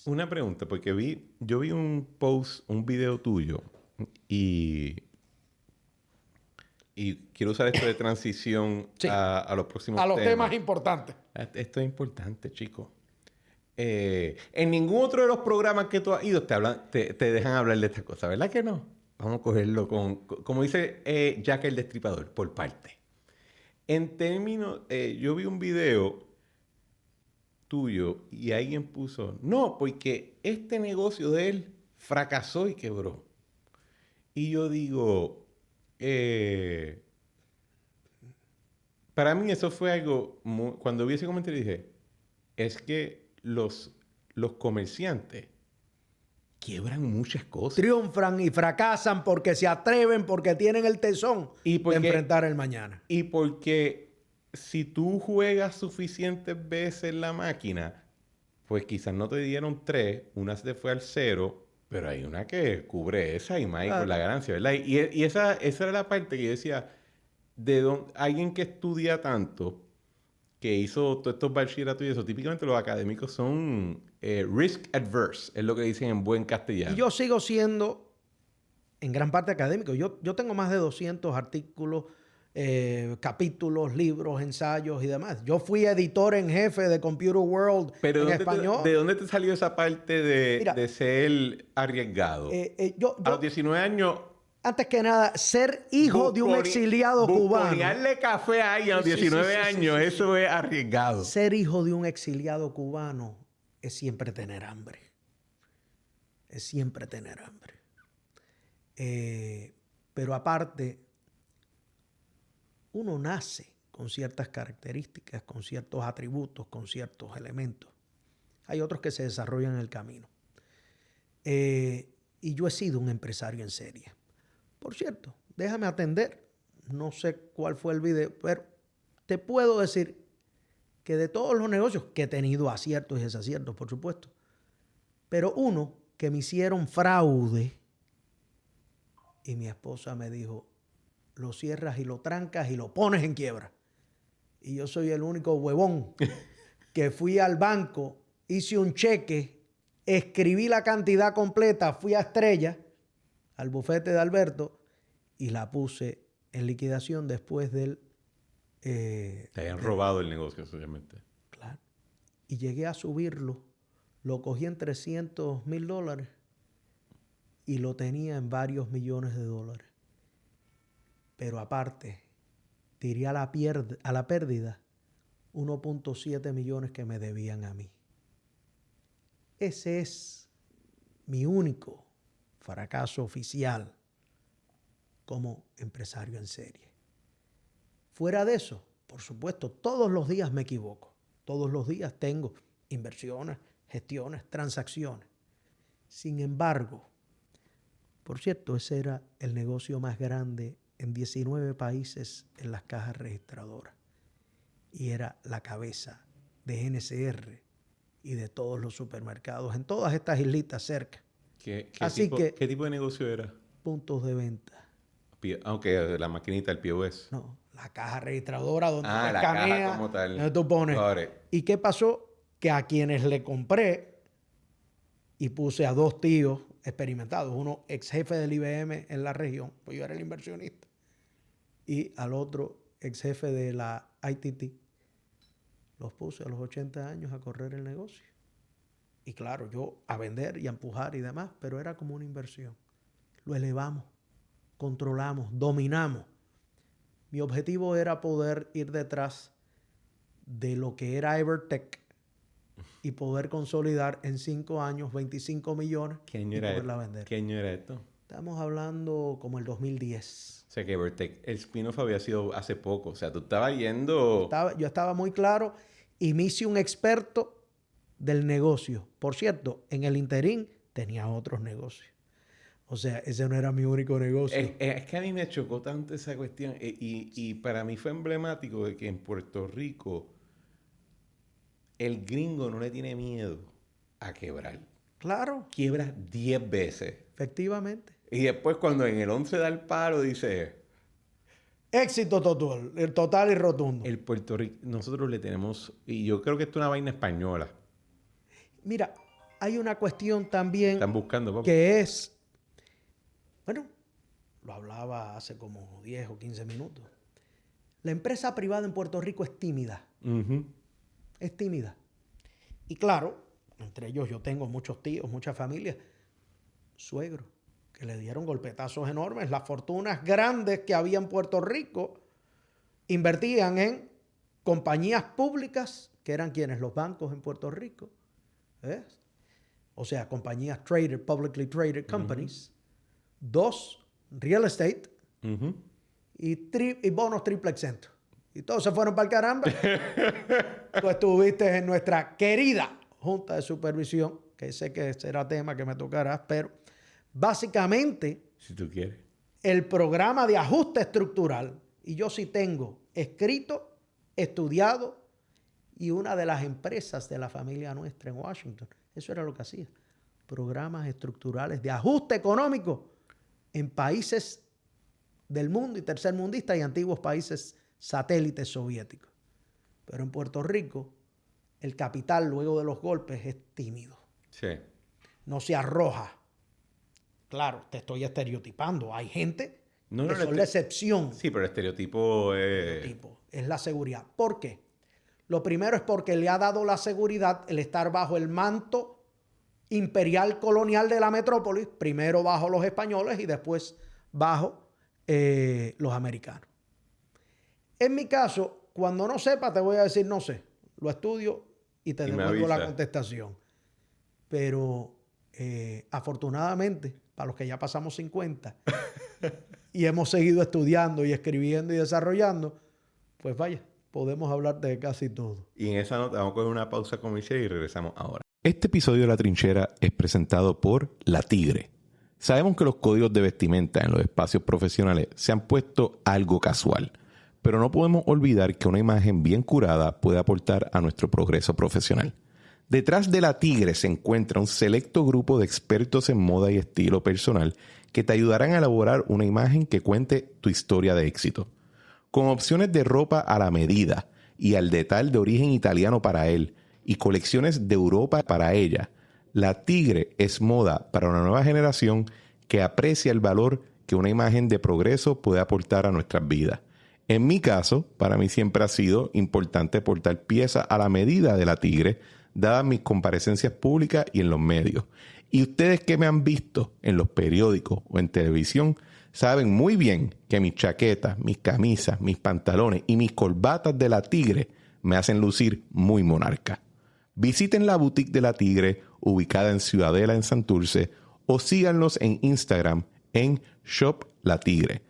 Una pregunta, porque yo vi un post, un video tuyo, y quiero usar esto de transición Sí. a los próximos A los temas. temas importantes. Esto es importante, chicos. En ningún otro de los programas que tú has ido te dejan hablar de estas cosas, ¿verdad que no? Vamos a cogerlo como dice Jack el Destripador, por parte. En términos, yo vi un video tuyo y alguien puso, no, porque este negocio de él fracasó y quebró. Y yo digo, para mí eso fue algo, cuando vi ese comentario dije, es que los comerciantes quiebran muchas cosas. Triunfan y fracasan porque se atreven, porque tienen el tesón de enfrentar el mañana. Y porque si tú juegas suficientes veces la máquina, pues quizás no te dieron 3, una se te fue al 0, pero hay una que cubre esa y más con la ganancia, ¿verdad? Y esa era la parte que yo decía, alguien que estudia tanto, que hizo todos estos bachilleratos y eso, típicamente los académicos son risk adverse, es lo que dicen en buen castellano. Y yo sigo siendo, en gran parte, académico. Yo tengo más de 200 artículos, capítulos, libros, ensayos y demás. Yo fui editor en jefe de Computer World en español. ¿De dónde te salió esa parte de ser arriesgado? A los 19 años... Antes que nada, ser hijo de un exiliado cubano. Buconearle café a alguien a los 19 años, eso es arriesgado. Ser hijo de un exiliado cubano es siempre tener hambre. Es siempre tener hambre. Pero aparte, uno nace con ciertas características, con ciertos atributos, con ciertos elementos. Hay otros que se desarrollan en el camino. Y yo he sido un empresario en serie. Por cierto, déjame atender. No sé cuál fue el video, pero te puedo decir que de todos los negocios, que he tenido aciertos y desaciertos, por supuesto, pero uno que me hicieron fraude y mi esposa me dijo, lo cierras y lo trancas y lo pones en quiebra. Y yo soy el único huevón que fui al banco, hice un cheque, escribí la cantidad completa, fui a Estrella, al bufete de Alberto, y la puse en liquidación después del... Te habían robado el negocio, obviamente. Claro. Y llegué a subirlo. Lo cogí en $300,000 y lo tenía en varios millones de dólares. Pero aparte, tiré a la pérdida 1.7 millones que me debían a mí. Ese es mi único fracaso oficial como empresario en serie. Fuera de eso, por supuesto, todos los días me equivoco. Todos los días tengo inversiones, gestiones, transacciones. Sin embargo, por cierto, ese era el negocio más grande en 19 países en las cajas registradoras. Y era la cabeza de NCR y de todos los supermercados en todas estas islitas cerca. ¿Qué tipo de negocio era? Puntos de venta. Aunque la maquinita, el POS. No, la caja registradora donde te la escanea, caja como tal. donde tú pones. Vale. ¿Y qué pasó? Que a quienes le compré y puse a 2 tíos experimentados, uno ex jefe del IBM en la región, pues yo era el inversionista, y al otro ex jefe de la ITT, los puse a los 80 años a correr el negocio. Y claro, yo a vender y a empujar y demás, pero era como una inversión. Lo elevamos, controlamos, dominamos. Mi objetivo era poder ir detrás de lo que era Evertech y poder consolidar en 5 años 25 millones ¿Qué año y era poderla vender. ¿Qué año era esto? Estamos hablando como el 2010. O sea que Evertech, el spin-off había sido hace poco. O sea, tú estabas yendo... Yo estaba muy claro y me hice un experto del negocio. Por cierto, en el interín tenía otros negocios. O sea, ese no era mi único negocio. Es que a mí me chocó tanto esa cuestión. Y para mí fue emblemático de que en Puerto Rico el gringo no le tiene miedo a quebrar. Claro. Quiebra 10 veces. Efectivamente. Y después cuando en el 11 da el paro dice... Éxito total y rotundo. El Puerto Rico, nosotros le tenemos... Y yo creo que esto es una vaina española. Mira, hay una cuestión también Están buscando, papá. que es, bueno, lo hablaba hace como 10 o 15 minutos. La empresa privada en Puerto Rico es tímida. Ujú. Es tímida. Y claro, entre ellos yo tengo muchos tíos, muchas familias, suegros, que le dieron golpetazos enormes. Las fortunas grandes que había en Puerto Rico invertían en compañías públicas, que eran quienes, los bancos en Puerto Rico. ¿Ves? O sea, compañías traded, publicly traded companies. 2, real estate. Ujú. Y bonos triple exentos. Y todos se fueron para el caramba. Tú estuviste en nuestra querida Junta de Supervisión, que sé que será tema que me tocará, pero básicamente Si tú quieres. el programa de ajuste estructural, y yo sí tengo escrito, estudiado, y una de las empresas de la familia nuestra en Washington, eso era lo que hacía, programas estructurales de ajuste económico en países del mundo y tercermundistas y antiguos países satélites soviéticos. Pero en Puerto Rico, el capital luego de los golpes es tímido. Sí. No se arroja. Claro, te estoy estereotipando. Hay gente que son la excepción. Sí, pero el estereotipo es... Es la seguridad. ¿Por qué? Lo primero es porque le ha dado la seguridad el estar bajo el manto imperial colonial de la metrópolis, primero bajo los españoles y después bajo los americanos. En mi caso, cuando no sepa, te voy a decir no sé. Lo estudio y te devuelvo la contestación. Pero afortunadamente, para los que ya pasamos 50 y hemos seguido estudiando y escribiendo y desarrollando, pues vaya, podemos hablar de casi todo. Y en esa nota vamos a coger una pausa comercial y regresamos ahora. Este episodio de La Trinchera es presentado por La Tigre. Sabemos que los códigos de vestimenta en los espacios profesionales se han puesto algo casual, pero no podemos olvidar que una imagen bien curada puede aportar a nuestro progreso profesional. Detrás de La Tigre se encuentra un selecto grupo de expertos en moda y estilo personal que te ayudarán a elaborar una imagen que cuente tu historia de éxito. Con opciones de ropa a la medida y al detalle de origen italiano para él y colecciones de Europa para ella, La Tigre es moda para una nueva generación que aprecia el valor que una imagen de progreso puede aportar a nuestras vidas. En mi caso, para mí siempre ha sido importante portar piezas a la medida de La Tigre, dadas mis comparecencias públicas y en los medios. Y ustedes que me han visto en los periódicos o en televisión, saben muy bien que mis chaquetas, mis camisas, mis pantalones y mis corbatas de La Tigre me hacen lucir muy monarca. Visiten la boutique de La Tigre, ubicada en Ciudadela, en Santurce, o síganlos en Instagram en Shop La Tigre.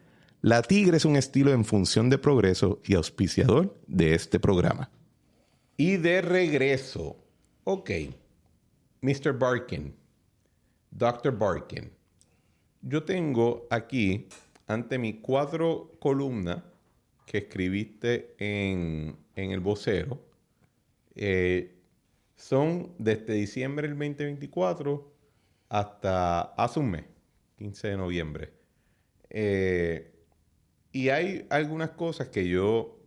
La Tigre es un estilo en función de progreso y auspiciador de este programa. Y de regreso. Ok. Mr. Barkin. Dr. Barkin. Yo tengo aquí, ante mí, 4 columnas que escribiste en El Vocero. Son desde diciembre del 2024 hasta hace un mes, 15 de noviembre. Y hay algunas cosas que yo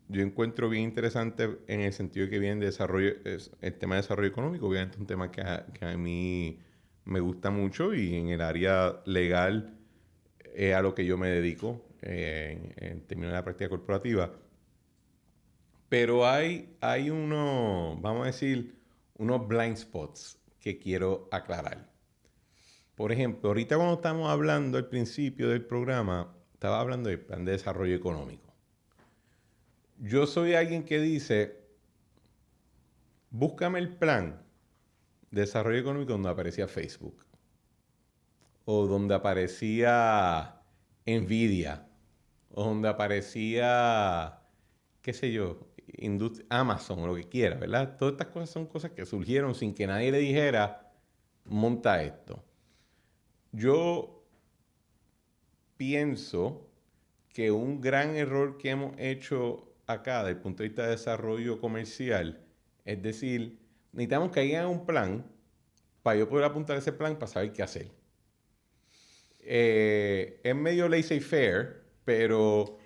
encuentro bien interesantes en el sentido de que vienen de desarrollo, el tema de desarrollo económico, obviamente un tema que a mí me gusta mucho y en el área legal es a lo que yo me dedico en términos de la práctica corporativa. Pero hay vamos a decir, unos blind spots que quiero aclarar. Por ejemplo, ahorita cuando estamos hablando al principio del programa, estaba hablando del plan de desarrollo económico. Yo soy alguien que dice, búscame el plan de desarrollo económico donde aparecía Facebook o donde aparecía Nvidia o donde aparecía, qué sé yo, Amazon o lo que quiera, ¿verdad? Todas estas cosas son cosas que surgieron sin que nadie le dijera, monta esto. Yo pienso que un gran error que hemos hecho acá desde el punto de vista de desarrollo comercial es decir, necesitamos que haya un plan para yo poder apuntar ese plan para saber qué hacer. Es medio laissez-faire, pero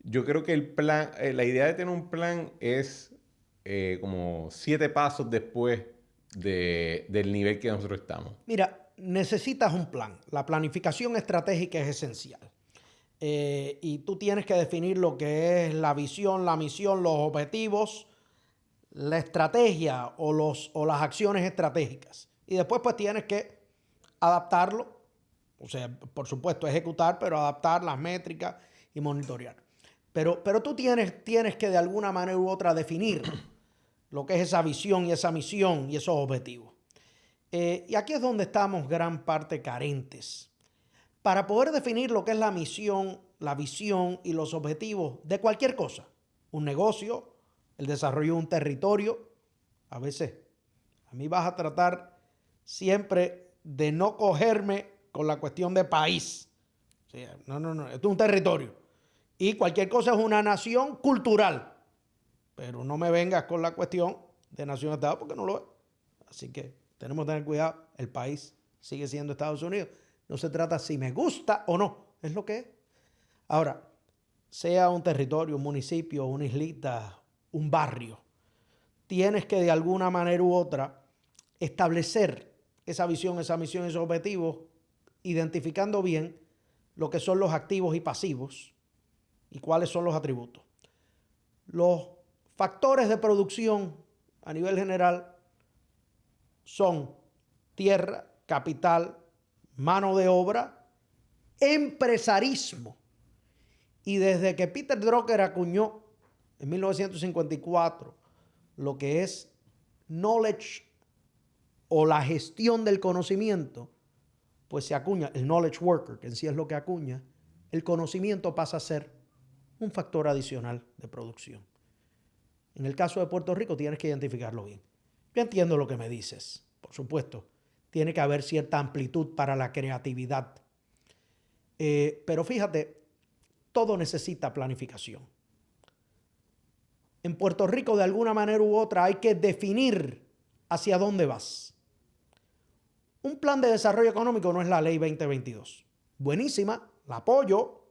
yo creo que el plan, la idea de tener un plan es como 7 pasos después del nivel que nosotros estamos? Mira, necesitas un plan. La planificación estratégica es esencial. Y tú tienes que definir lo que es la visión, la misión, los objetivos, la estrategia o las acciones estratégicas. Y después pues tienes que adaptarlo, o sea, por supuesto ejecutar, pero adaptar las métricas y monitorear. Pero tú tienes que de alguna manera u otra definir lo que es esa visión y esa misión y esos objetivos. Y aquí es donde estamos gran parte carentes. Para poder definir lo que es la misión, la visión y los objetivos de cualquier cosa, un negocio, el desarrollo de un territorio, a veces a mí vas a tratar siempre de no cogerme con la cuestión de país. O sea, no, esto es un territorio. Y cualquier cosa es una nación cultural. Pero no me vengas con la cuestión de nación-estado porque no lo es. Así que tenemos que tener cuidado. El país sigue siendo Estados Unidos. No se trata si me gusta o no. Es lo que es. Ahora, sea un territorio, un municipio, una islita, un barrio, tienes que de alguna manera u otra establecer esa visión, esa misión, esos objetivos, identificando bien lo que son los activos y pasivos y cuáles son los atributos. Los factores de producción a nivel general son tierra, capital, mano de obra, empresarismo. Y desde que Peter Drucker acuñó en 1954 lo que es knowledge o la gestión del conocimiento, pues se acuña el knowledge worker, que en sí es lo que acuña, el conocimiento pasa a ser un factor adicional de producción. En el caso de Puerto Rico tienes que identificarlo bien. Yo entiendo lo que me dices, por supuesto. Tiene que haber cierta amplitud para la creatividad. Pero fíjate, todo necesita planificación. En Puerto Rico, de alguna manera u otra, hay que definir hacia dónde vas. Un plan de desarrollo económico no es la ley 2022. Buenísima, la apoyo,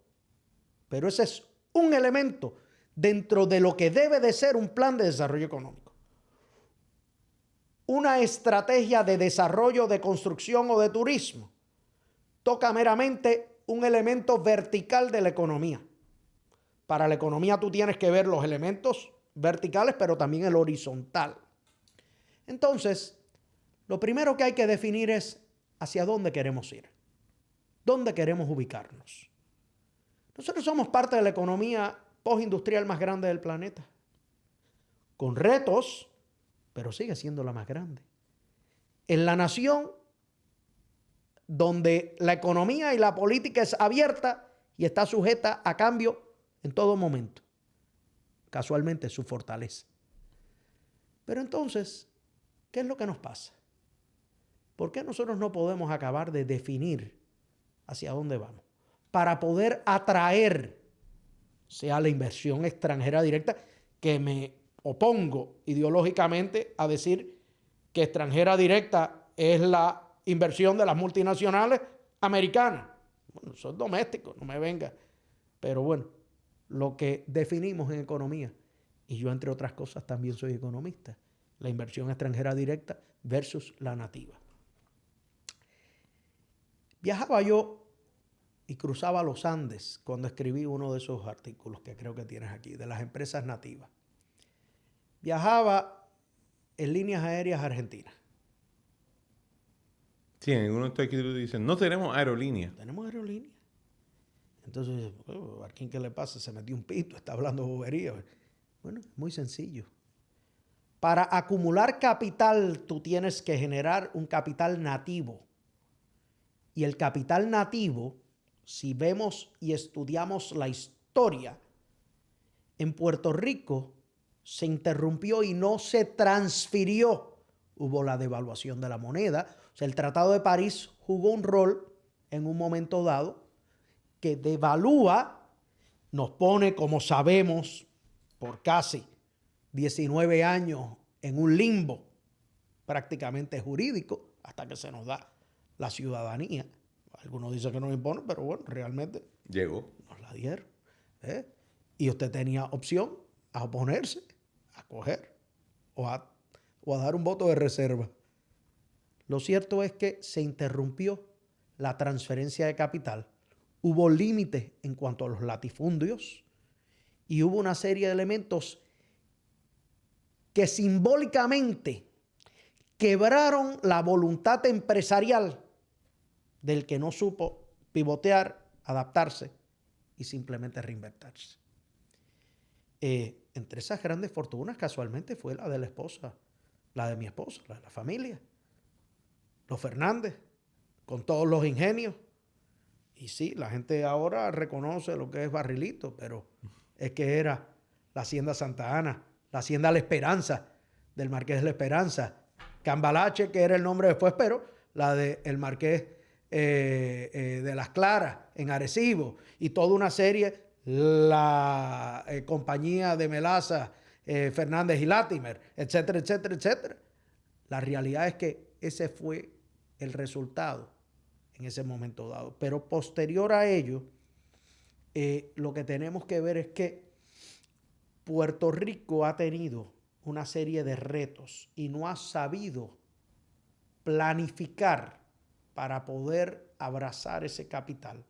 pero ese es un elemento dentro de lo que debe de ser un plan de desarrollo económico. Una estrategia de desarrollo, de construcción o de turismo toca meramente un elemento vertical de la economía. Para la economía tú tienes que ver los elementos verticales, pero también el horizontal. Entonces, lo primero que hay que definir es hacia dónde queremos ir, dónde queremos ubicarnos. Nosotros somos parte de la economía postindustrial más grande del planeta, con retos, pero sigue siendo la más grande. En la nación donde la economía y la política es abierta y está sujeta a cambio en todo momento. Casualmente su fortaleza. Pero entonces, ¿qué es lo que nos pasa? ¿Por qué nosotros no podemos acabar de definir hacia dónde vamos? Para poder atraer, sea la inversión extranjera directa, que me opongo ideológicamente a decir que extranjera directa es la inversión de las multinacionales americanas. Bueno, eso es doméstico, no me venga. Pero bueno, lo que definimos en economía, y yo entre otras cosas también soy economista, la inversión extranjera directa versus la nativa. Viajaba yo y cruzaba los Andes cuando escribí uno de esos artículos que creo que tienes aquí, de las empresas nativas. Viajaba en líneas aéreas argentinas. Sí, en algunos textos dicen, no tenemos aerolínea. Tenemos aerolínea. Entonces, ¿a quién qué le pasa? Se metió un pito, está hablando bobería. Bueno, muy sencillo. Para acumular capital, tú tienes que generar un capital nativo. Y el capital nativo, si vemos y estudiamos la historia, en Puerto Rico se interrumpió y no se transfirió. Hubo la devaluación de la moneda. O sea, el Tratado de París jugó un rol en un momento dado que devalúa, nos pone, como sabemos, por casi 19 años en un limbo prácticamente jurídico hasta que se nos da la ciudadanía. Algunos dicen que nos imponen, pero bueno, realmente Llegó. nos la dieron. Y usted tenía opción a oponerse, a coger o a dar un voto de reserva. Lo cierto es que se interrumpió la transferencia de capital, hubo límites en cuanto a los latifundios y hubo una serie de elementos que simbólicamente quebraron la voluntad empresarial del que no supo pivotear, adaptarse y simplemente reinventarse. Entre esas grandes fortunas, casualmente, fue la de la esposa, la de mi esposa, la de la familia, los Fernández, con todos los ingenios. Y sí, la gente ahora reconoce lo que es Barrilito, pero es que era la Hacienda Santa Ana, la Hacienda La Esperanza, del Marqués de la Esperanza, Cambalache, que era el nombre después, pero la del Marqués de Las Claras, en Arecibo, y toda una serie, la compañía de Melaza, Fernández y Latimer, etcétera, etcétera, etcétera. La realidad es que ese fue el resultado en ese momento dado. Pero posterior a ello, lo que tenemos que ver es que Puerto Rico ha tenido una serie de retos y no ha sabido planificar para poder abrazar ese capital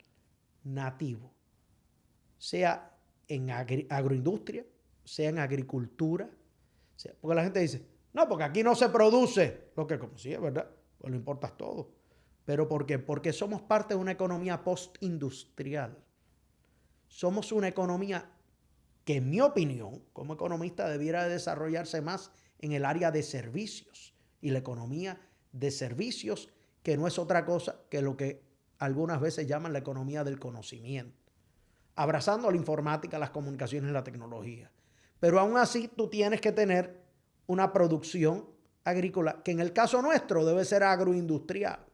nativo, sea en agroindustria, sea en agricultura, porque la gente dice, no, porque aquí no se produce lo que, como sí es verdad, pues lo importas todo. ¿Pero por qué? Porque somos parte de una economía postindustrial. Somos una economía que, en mi opinión, como economista, debiera desarrollarse más en el área de servicios. Y la economía de servicios, que no es otra cosa que lo que algunas veces llaman la economía del conocimiento, abrazando la informática, las comunicaciones y la tecnología. Pero aún así tú tienes que tener una producción agrícola que en el caso nuestro debe ser agroindustrial.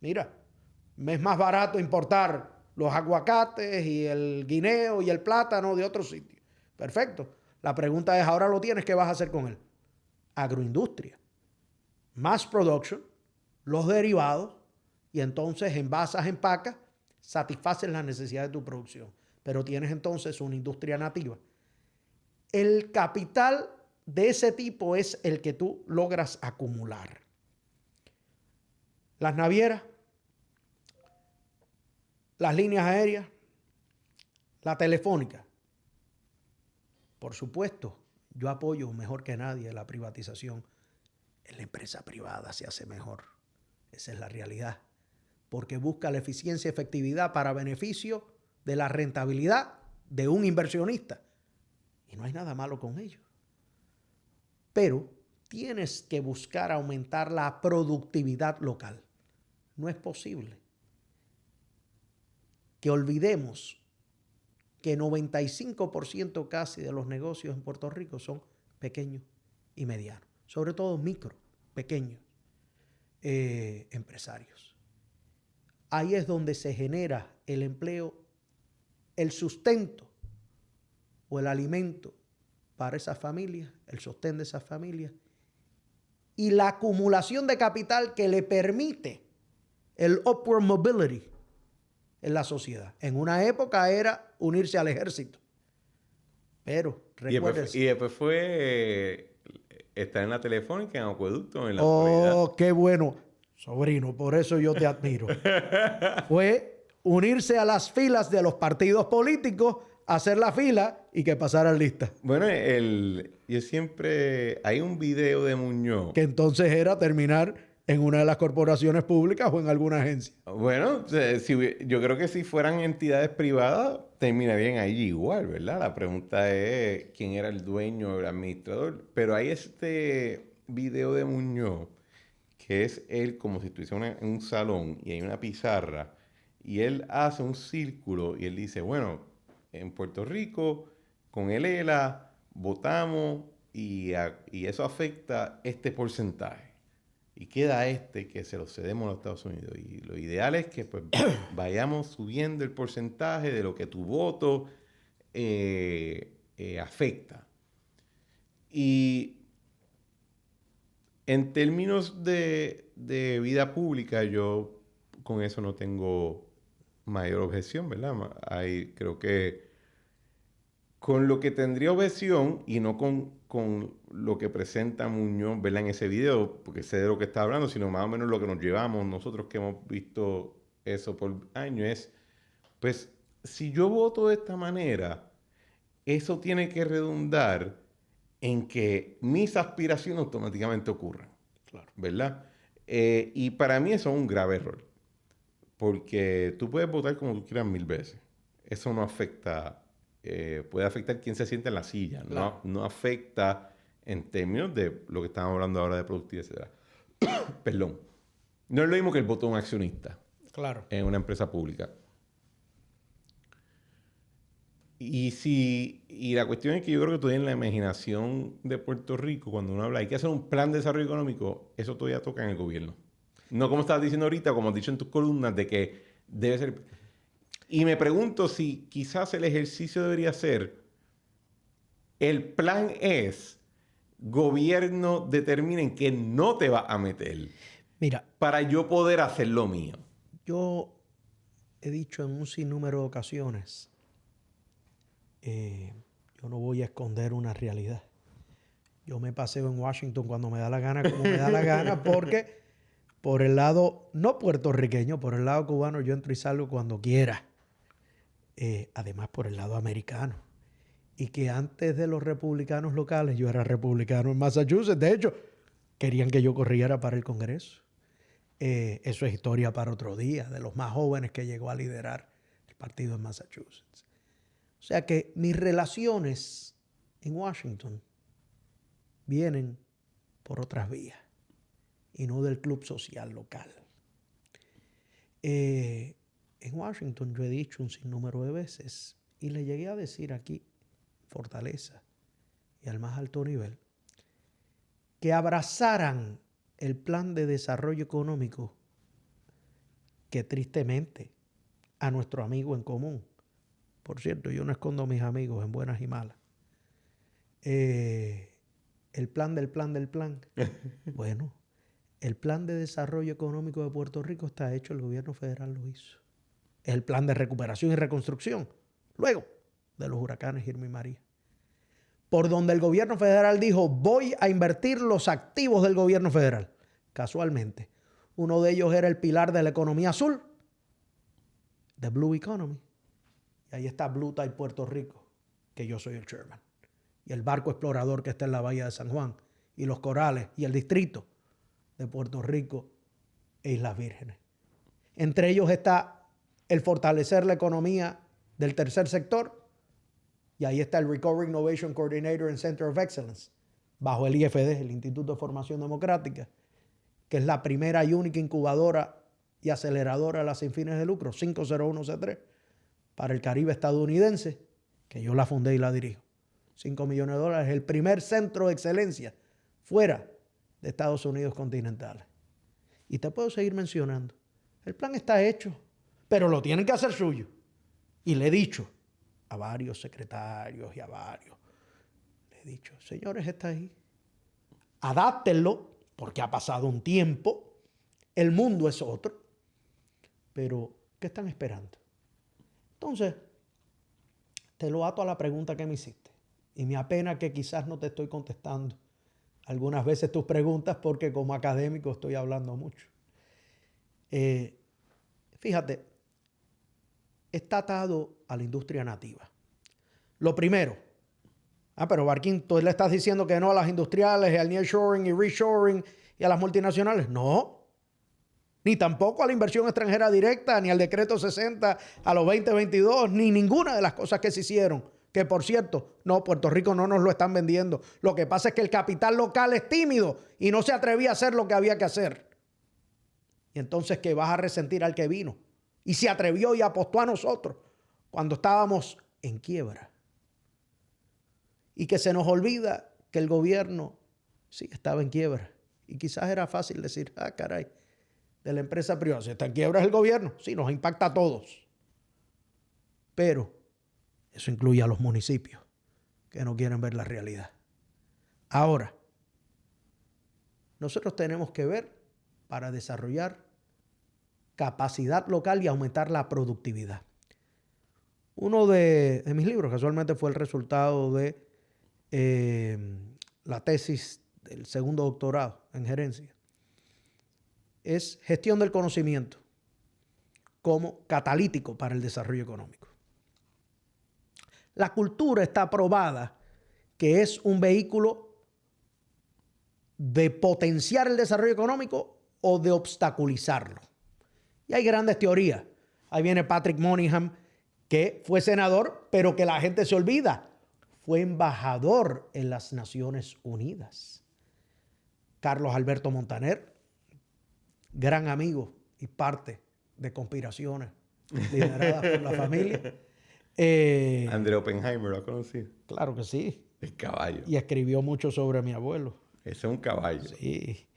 Mira, me es más barato importar los aguacates y el guineo y el plátano de otro sitio. Perfecto. La pregunta es, ahora lo tienes, ¿qué vas a hacer con él? Agroindustria. Mass production, los derivados, y entonces envasas, empacas, satisfaces las necesidades de tu producción. Pero tienes entonces una industria nativa. El capital de ese tipo es el que tú logras acumular. Las navieras, las líneas aéreas, la telefónica. Por supuesto, yo apoyo mejor que nadie la privatización. En la empresa privada se hace mejor. Esa es la realidad. Porque busca la eficiencia y efectividad para beneficio de la rentabilidad de un inversionista. Y no hay nada malo con ello. Pero tienes que buscar aumentar la productividad local. No es posible que olvidemos que 95% casi de los negocios en Puerto Rico son pequeños y medianos, sobre todo micro, pequeños empresarios. Ahí es donde se genera el empleo, el sustento o el alimento para esas familias, el sostén de esas familias y la acumulación de capital que le permite el upward mobility en la sociedad. En una época era unirse al ejército. Pero recuérdese. Y después fue estar en la telefónica, en acueducto, en la autoridad. Oh, qué bueno. Sobrino, por eso yo te admiro. Fue unirse a las filas de los partidos políticos, hacer la fila y que pasaran listas. Bueno, yo siempre... Hay un video de Muñoz. Que entonces era terminar en una de las corporaciones públicas o en alguna agencia. Bueno, yo creo que si fueran entidades privadas, terminarían ahí igual, ¿verdad? La pregunta es quién era el dueño o el administrador. Pero hay este video de Muñoz, que es él como si estuviese en un salón y hay una pizarra, y él hace un círculo y él dice, bueno, en Puerto Rico, con el ELA, votamos y eso afecta este porcentaje. Y queda que se lo cedemos a los Estados Unidos. Y lo ideal es que pues, vayamos subiendo el porcentaje de lo que tu voto afecta. Y en términos de vida pública, yo con eso no tengo mayor objeción, ¿verdad? Creo que con lo que tendría objeción y no con lo que presenta Muñoz, ¿verdad? En ese video, porque sé de lo que está hablando, sino más o menos lo que nos llevamos nosotros que hemos visto eso por años es, pues, si yo voto de esta manera, eso tiene que redundar en que mis aspiraciones automáticamente ocurran, Claro. ¿verdad? Y para mí eso es un grave error, porque tú puedes votar como tú quieras 1000 veces. Eso no afecta, puede afectar quién se sienta en la silla, Claro. no afecta en términos de lo que estamos hablando ahora de productividad, etc. Perdón. No es lo mismo que el voto de un accionista Claro. en una empresa pública. Y la cuestión es que yo creo que todavía en la imaginación de Puerto Rico, cuando uno habla, hay que hacer un plan de desarrollo económico, eso todavía toca en el gobierno. No como estabas diciendo ahorita, como has dicho en tus columnas, de que debe ser... Y me pregunto si quizás el ejercicio debería ser, el plan es, gobierno determine en qué no te va a meter. Mira, para yo poder hacer lo mío. yo he dicho en un sinnúmero de ocasiones, yo no voy a esconder una realidad. Yo me paseo en Washington cuando me da la gana, como me da la gana, porque por el lado, no puertorriqueño, por el lado cubano yo entro y salgo cuando quiera. Además por el lado americano. Y que antes de los republicanos locales, yo era republicano en Massachusetts. De hecho, querían que yo corriera para el Congreso. Eso es historia para otro día, de los más jóvenes que llegó a liderar el partido en Massachusetts. O sea que mis relaciones en Washington vienen por otras vías y no del club social local. En Washington yo he dicho un sinnúmero de veces y le llegué a decir aquí, Fortaleza y al más alto nivel, que abrazaran el plan de desarrollo económico que tristemente a nuestro amigo en común, por cierto, yo no escondo a mis amigos en buenas y malas, el plan del plan del plan. Bueno, el plan de desarrollo económico de Puerto Rico está hecho, el gobierno federal lo hizo. Es el plan de recuperación y reconstrucción, luego de los huracanes Irma y María. Por donde el gobierno federal dijo, voy a invertir los activos del gobierno federal. Casualmente, uno de ellos era el pilar de la economía azul, the Blue Economy. Y ahí está Blue Tide Puerto Rico, que yo soy el chairman. Y el barco explorador que está en la bahía de San Juan, y los corales, y el distrito de Puerto Rico e Islas Vírgenes. Entre ellos está el fortalecer la economía del tercer sector, y ahí está el Recovery Innovation Coordinator and Center of Excellence, bajo el IFD, el Instituto de Formación Democrática, que es la primera y única incubadora y aceleradora de las sin fines de lucro, 501c3, para el Caribe estadounidense, que yo la fundé y la dirijo. $5 millones, es el primer centro de excelencia fuera de Estados Unidos continentales. Y te puedo seguir mencionando. El plan está hecho, pero lo tienen que hacer suyo. Y le he dicho a varios secretarios y a varios, le he dicho, señores, está ahí. Adáptenlo, porque ha pasado un tiempo, el mundo es otro, pero ¿qué están esperando? Entonces, te lo ato a la pregunta que me hiciste. Y me apena que quizás no te estoy contestando algunas veces tus preguntas porque como académico estoy hablando mucho. Fíjate, está atado a la industria nativa. Lo primero, pero Barquín, tú le estás diciendo que no a las industriales, y al nearshoring y reshoring y a las multinacionales. No, ni tampoco a la inversión extranjera directa, ni al decreto 60 a los 2022, ni ninguna de las cosas que se hicieron. Que por cierto, no, Puerto Rico no nos lo están vendiendo. Lo que pasa es que el capital local es tímido y no se atrevía a hacer lo que había que hacer. Y entonces que vas a resentir al que vino. Y se atrevió y apostó a nosotros cuando estábamos en quiebra. Y que se nos olvida que el gobierno sí estaba en quiebra. Y quizás era fácil decir, caray, de la empresa privada, si está en quiebra es el gobierno. Sí, nos impacta a todos. Pero eso incluye a los municipios que no quieren ver la realidad. Ahora, nosotros tenemos que ver para desarrollar capacidad local y aumentar la productividad. Uno de mis libros, casualmente fue el resultado de la tesis del segundo doctorado en gerencia, es Gestión del Conocimiento como catalítico para el desarrollo económico. La cultura está probada que es un vehículo de potenciar el desarrollo económico o de obstaculizarlo. Y hay grandes teorías. Ahí viene Patrick Moynihan, que fue senador, pero que la gente se olvida. Fue embajador en las Naciones Unidas. Carlos Alberto Montaner, gran amigo y parte de conspiraciones lideradas por la familia. André Oppenheimer, ¿lo conocí? Claro que sí. El caballo. Y escribió mucho sobre mi abuelo. Ese es un caballo. Sí.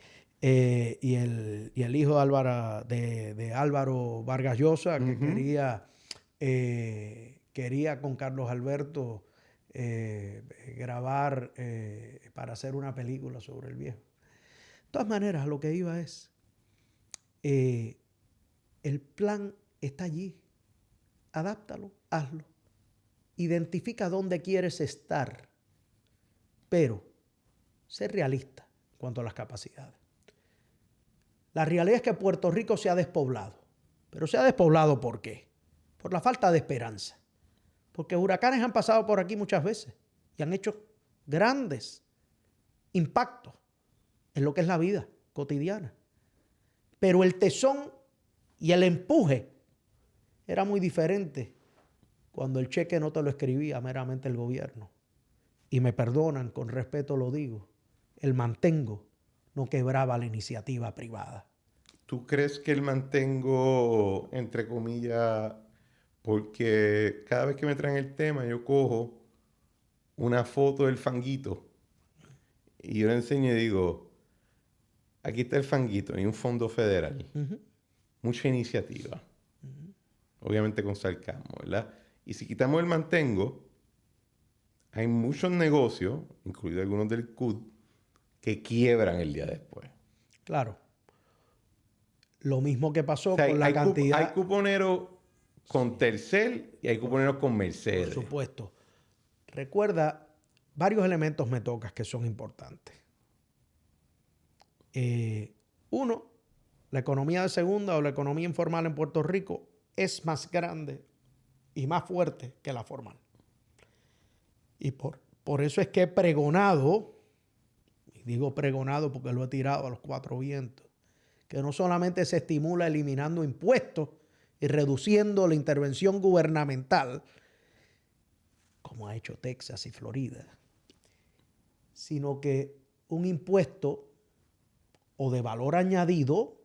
Y el hijo de Álvaro Vargas Llosa, que quería con Carlos Alberto grabar para hacer una película sobre el viejo. De todas maneras, lo que iba es, el plan está allí. Adáptalo, hazlo. Identifica dónde quieres estar, pero sé realista en cuanto a las capacidades. La realidad es que Puerto Rico se ha despoblado. ¿Pero se ha despoblado por qué? Por la falta de esperanza. Porque huracanes han pasado por aquí muchas veces y han hecho grandes impactos en lo que es la vida cotidiana. Pero el tesón y el empuje era muy diferente cuando el cheque no te lo escribía meramente el gobierno. Y me perdonan, con respeto lo digo, el mantengo no quebraba la iniciativa privada. ¿Tú crees que el mantengo, entre comillas, porque cada vez que me traen el tema yo cojo una foto del fanguito y yo le enseño y digo, aquí está el fanguito, hay un fondo federal, mucha iniciativa, obviamente con sarcasmo, ¿verdad? Y si quitamos el mantengo, hay muchos negocios, incluidos algunos del CUD, que quiebran el día después. Claro. Lo mismo que pasó con la cantidad... Hay cuponeros con Telcel y hay cuponeros con Mercedes. Por supuesto. Recuerda, varios elementos me tocas que son importantes. Uno, la economía de segunda o la economía informal en Puerto Rico es más grande y más fuerte que la formal. Y por eso es que he pregonado, y digo pregonado porque lo he tirado a los cuatro vientos, que no solamente se estimula eliminando impuestos y reduciendo la intervención gubernamental, como ha hecho Texas y Florida, sino que un impuesto o de valor añadido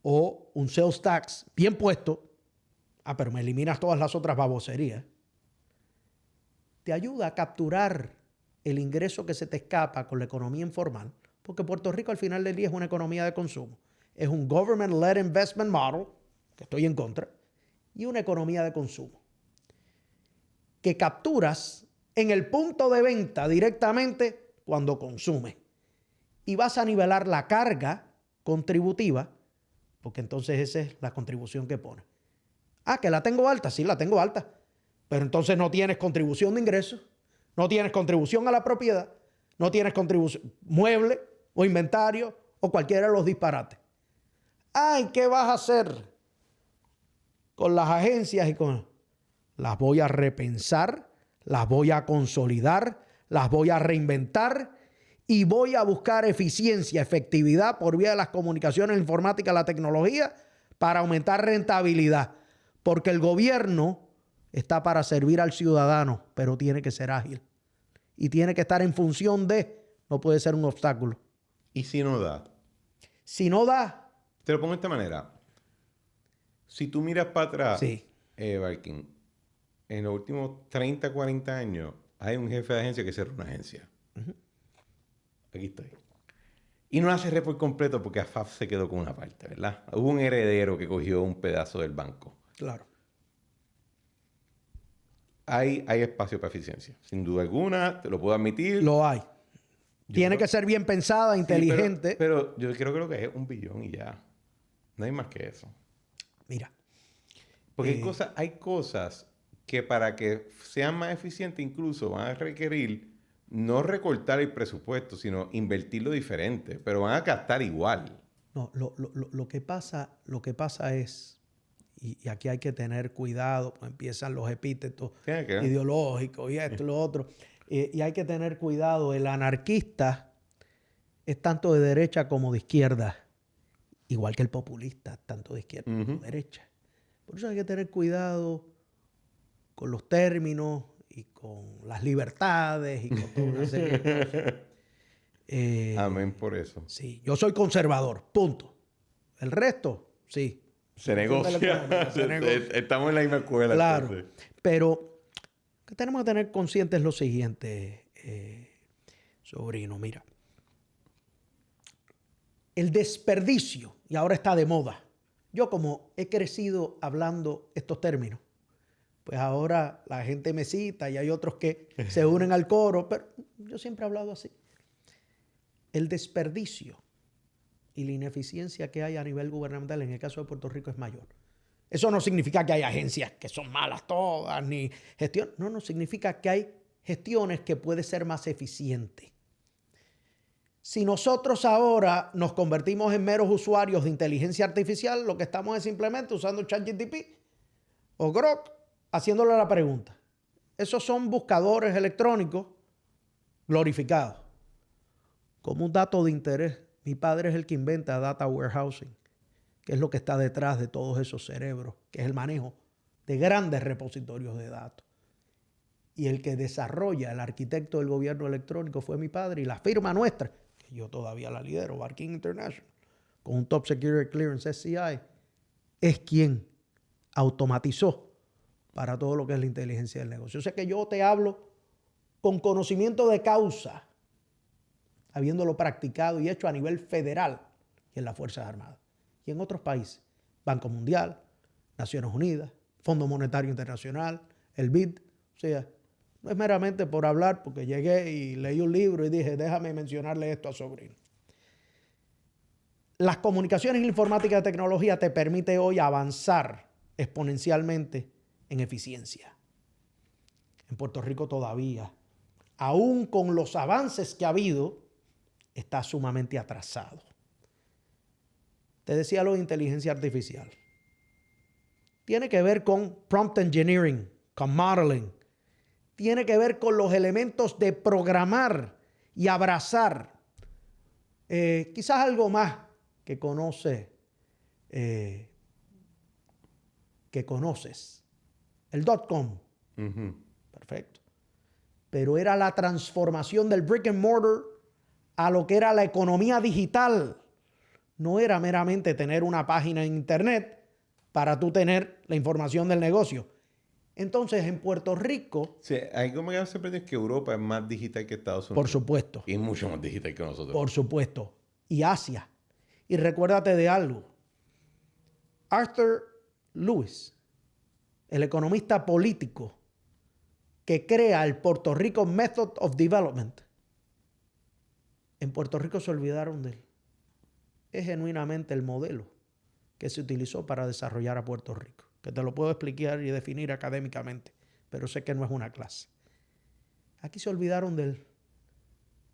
o un sales tax bien puesto, pero me eliminas todas las otras baboserías, te ayuda a capturar el ingreso que se te escapa con la economía informal, porque Puerto Rico al final del día es una economía de consumo. Es un government-led investment model, que estoy en contra, y una economía de consumo, que capturas en el punto de venta directamente cuando consumes. Y vas a nivelar la carga contributiva, porque entonces esa es la contribución que pones. Que la tengo alta, sí, la tengo alta, pero entonces no tienes contribución de ingresos, no tienes contribución a la propiedad, no tienes contribución, mueble o inventario o cualquiera de los disparates. ¿Qué vas a hacer con las agencias y con...? Las voy a repensar, las voy a consolidar, las voy a reinventar y voy a buscar eficiencia, efectividad por vía de las comunicaciones, la informática, la tecnología, para aumentar rentabilidad. Porque el gobierno está para servir al ciudadano, pero tiene que ser ágil. Y tiene que estar en función de, no puede ser un obstáculo. ¿Y si no da? Si no da... Te lo pongo de esta manera. Si tú miras para atrás, sí. Viking, en los últimos 30, 40 años, hay un jefe de agencia que cerró una agencia. Aquí estoy. Y no la cerré por completo porque AFAF se quedó con una parte, ¿verdad? Hubo un heredero que cogió un pedazo del banco. Claro. Hay espacio para eficiencia. Sin duda alguna, te lo puedo admitir. Lo hay. Tiene que ser bien pensada, inteligente. Sí, pero yo creo que lo que es 1 billón y ya. No hay más que eso. Mira. Porque hay cosas que para que sean más eficientes incluso van a requerir no recortar el presupuesto, sino invertirlo diferente, pero van a gastar igual. No, lo que pasa es, y aquí hay que tener cuidado, pues empiezan los epítetos ideológicos y esto y lo otro, y hay que tener cuidado. El anarquista es tanto de derecha como de izquierda, igual que el populista, tanto de izquierda como de derecha. Por eso hay que tener cuidado con los términos y con las libertades y con toda una serie de cosas. Amén por eso. Sí, yo soy conservador, punto. El resto, sí. Se negocia. Estamos en la misma escuela. Claro, entonces. pero que tenemos que tener conscientes lo siguiente, sobrino, mira. El desperdicio, y ahora está de moda. Yo como he crecido hablando estos términos, pues ahora la gente me cita y hay otros que se unen al coro, pero yo siempre he hablado así. El desperdicio y la ineficiencia que hay a nivel gubernamental en el caso de Puerto Rico es mayor. Eso no significa que hay agencias que son malas todas, ni gestión. No, significa que hay gestiones que pueden ser más eficientes. Si nosotros ahora nos convertimos en meros usuarios de inteligencia artificial, lo que estamos es simplemente usando ChatGPT o Grok, haciéndole la pregunta. Esos son buscadores electrónicos glorificados. Como un dato de interés, mi padre es el que inventa data warehousing, que es lo que está detrás de todos esos cerebros, que es el manejo de grandes repositorios de datos. Y el que desarrolla, el arquitecto del gobierno electrónico fue mi padre, y la firma nuestra, que yo todavía la lidero, Barking International, con un Top Security Clearance SCI, es quien automatizó para todo lo que es la inteligencia del negocio. O sea que yo te hablo con conocimiento de causa, habiéndolo practicado y hecho a nivel federal y en las Fuerzas Armadas. Y en otros países, Banco Mundial, Naciones Unidas, Fondo Monetario Internacional, el BID. O sea, no es meramente por hablar, porque llegué y leí un libro y dije, déjame mencionarle esto a sobrino. Las comunicaciones y la informática de tecnología te permite hoy avanzar exponencialmente en eficiencia. En Puerto Rico todavía, aún con los avances que ha habido, está sumamente atrasado. Te decía lo de inteligencia artificial. Tiene que ver con prompt engineering, con modeling. Tiene que ver con los elementos de programar y abrazar. Quizás algo más que conoces. El .com. Perfecto. Pero era la transformación del brick and mortar a lo que era la economía digital. No era meramente tener una página en internet para tú tener la información del negocio. Entonces, en Puerto Rico... Sí, algo que me sorprende es que Europa es más digital que Estados Unidos. Por supuesto. Y es mucho más digital que nosotros. Por supuesto. Y Asia. Y recuérdate de algo. Arthur Lewis, el economista político que crea el Puerto Rico Method of Development, en Puerto Rico se olvidaron de él. Es genuinamente el modelo que se utilizó para desarrollar a Puerto Rico, que te lo puedo explicar y definir académicamente, pero sé que no es una clase. Aquí se olvidaron de él.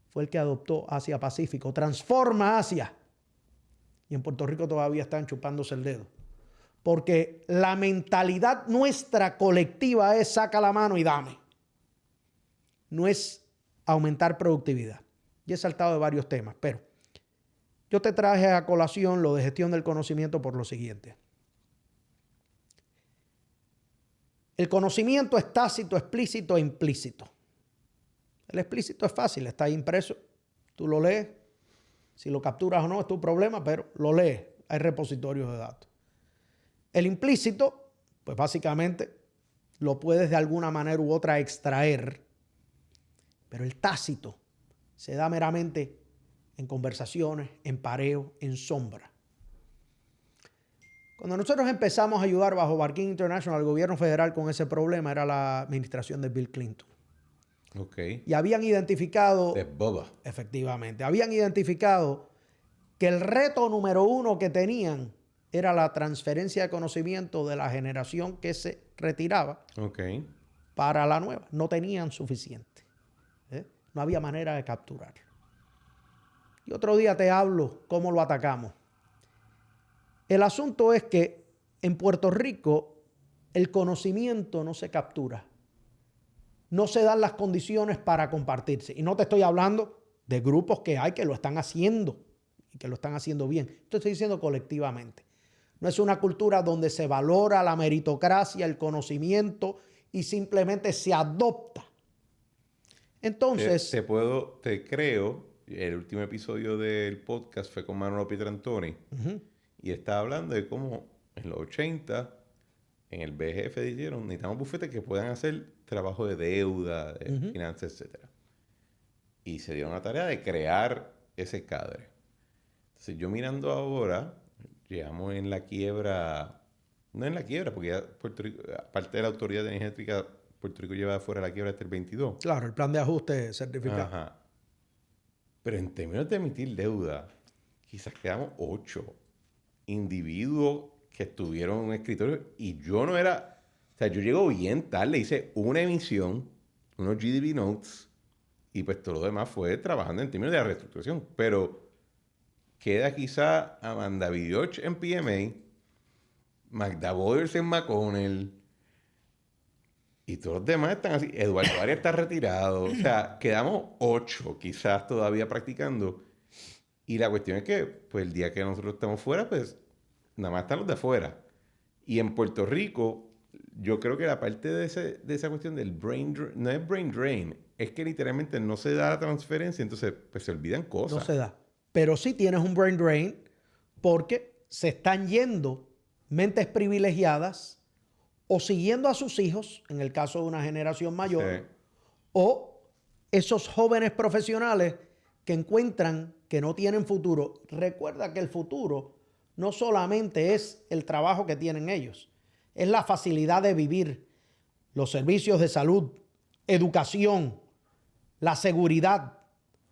Fue el que adoptó Asia-Pacífico, transforma Asia. Y en Puerto Rico todavía están chupándose el dedo. Porque la mentalidad nuestra colectiva es saca la mano y dame. No es aumentar productividad. Y he saltado de varios temas, pero yo te traje a colación lo de gestión del conocimiento por lo siguiente. El conocimiento es tácito, explícito e implícito. El explícito es fácil, está ahí impreso. Tú lo lees. Si lo capturas o no es tu problema, pero lo lees. Hay repositorios de datos. El implícito, pues básicamente lo puedes de alguna manera u otra extraer. Pero el tácito se da meramente en conversaciones, en pareo, en sombra. Cuando nosotros empezamos a ayudar bajo Barking International al gobierno federal con ese problema, era la administración de Bill Clinton. Okay. Y habían identificado... De boba. Efectivamente. Habían identificado que el reto número uno que tenían era la transferencia de conocimiento de la generación que se retiraba para la nueva. No tenían suficiente. No había manera de capturarlo. Y otro día te hablo cómo lo atacamos. El asunto es que en Puerto Rico el conocimiento no se captura. No se dan las condiciones para compartirse. Y no te estoy hablando de grupos que hay que lo están haciendo y que lo están haciendo bien. Te estoy diciendo colectivamente. No es una cultura donde se valora la meritocracia, el conocimiento y simplemente se adopta. Entonces... Te creo, el último episodio del podcast fue con Manolo Pietrantoni y estaba hablando de cómo en los 80 en el BGF dijeron, necesitamos bufetes que puedan hacer trabajo de deuda, de finanzas, etc. Y se dieron la tarea de crear ese cadre. Entonces yo mirando ahora, llegamos en la quiebra, no en la quiebra, porque ya Puerto Rico, aparte de la autoridad energética, Puerto Rico lleva fuera la quiebra hasta el 22. Claro, el plan de ajuste certificado. Ajá. Pero en términos de emitir deuda, quizás quedamos 8 individuos que estuvieron en un escritorio y yo no era... O sea, yo llego bien tarde, hice una emisión, unos GDP Notes y pues todo lo demás fue trabajando en términos de la reestructuración. Pero queda quizá Amanda Videoch en PMA, Magda Borders en McConnell y todos los demás están así. Eduardo Arias está retirado. O sea, quedamos 8 quizás todavía practicando. Y la cuestión es que pues el día que nosotros estamos fuera, pues nada más están los de afuera. Y en Puerto Rico, yo creo que la parte de esa cuestión del brain drain, no es brain drain, es que literalmente no se da la transferencia, entonces pues se olvidan cosas. No se da. Pero sí tienes un brain drain porque se están yendo mentes privilegiadas o siguiendo a sus hijos, en el caso de una generación mayor, o esos jóvenes profesionales que encuentran que no tienen futuro. Recuerda que el futuro no solamente es el trabajo que tienen ellos, es la facilidad de vivir, los servicios de salud, educación, la seguridad.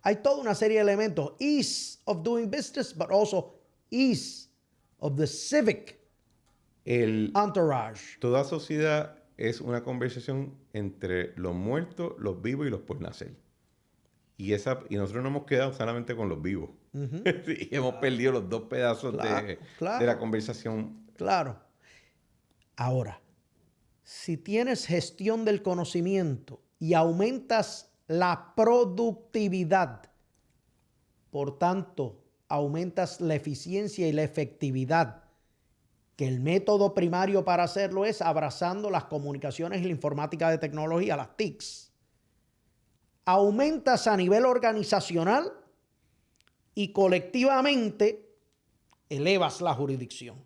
Hay toda una serie de elementos. Ease of doing business, but also ease of the civic entourage. Toda sociedad es una conversación entre los muertos, los vivos y los por nacer. Y nosotros no hemos quedado solamente con los vivos. Y hemos perdido los 2 pedazos de la conversación. Claro. Ahora, si tienes gestión del conocimiento y aumentas la productividad, por tanto, aumentas la eficiencia y la efectividad, que el método primario para hacerlo es abrazando las comunicaciones y la informática de tecnología, las TICs. Aumentas a nivel organizacional y colectivamente elevas la jurisdicción.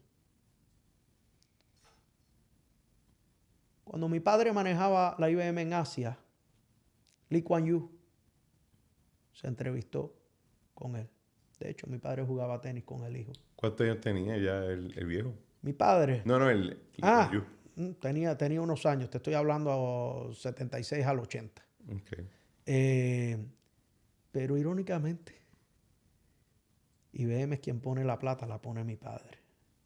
Cuando mi padre manejaba la IBM en Asia, Lee Kuan Yew se entrevistó con él. De hecho, mi padre jugaba tenis con el hijo. ¿Cuántos años tenía ya el viejo? Mi padre. No, el tenía unos años. Te estoy hablando a 76 al 80. Okay. Pero irónicamente, IBM es quien pone la plata, la pone mi padre.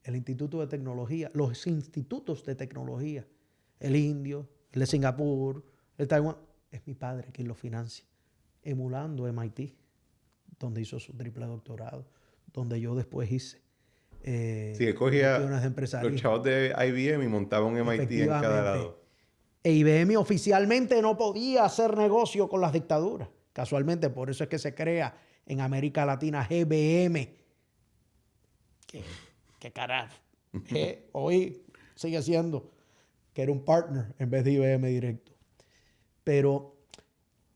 El Instituto de Tecnología, los institutos de tecnología, el indio, el de Singapur, el Taiwán, es mi padre quien lo financia, emulando MIT, donde hizo su triple doctorado, donde yo después hice. Sí, cogía los chavos de IBM y montaba un MIT en cada lado. E IBM oficialmente no podía hacer negocio con las dictaduras. Casualmente, por eso es que se crea en América Latina GBM. ¿Qué carajo? Hoy sigue siendo que era un partner en vez de IBM directo. Pero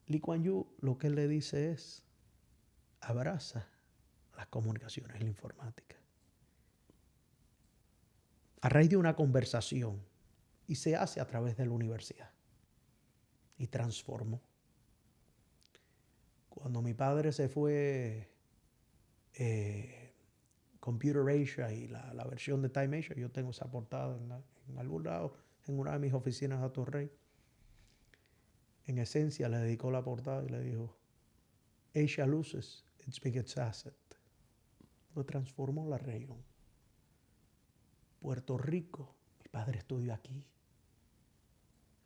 Lee Kuan Yew lo que él le dice es: abraza las comunicaciones y la informática. A raíz de una conversación, y se hace a través de la universidad. Y transformó. Cuando mi padre se fue Computer Asia y la versión de Time Asia, yo tengo esa portada en algún lado, en una de mis oficinas de Atorrey. En esencia le dedicó la portada y le dijo: Asia loses its biggest asset. Lo transformó la región. Puerto Rico, mi padre estudió aquí.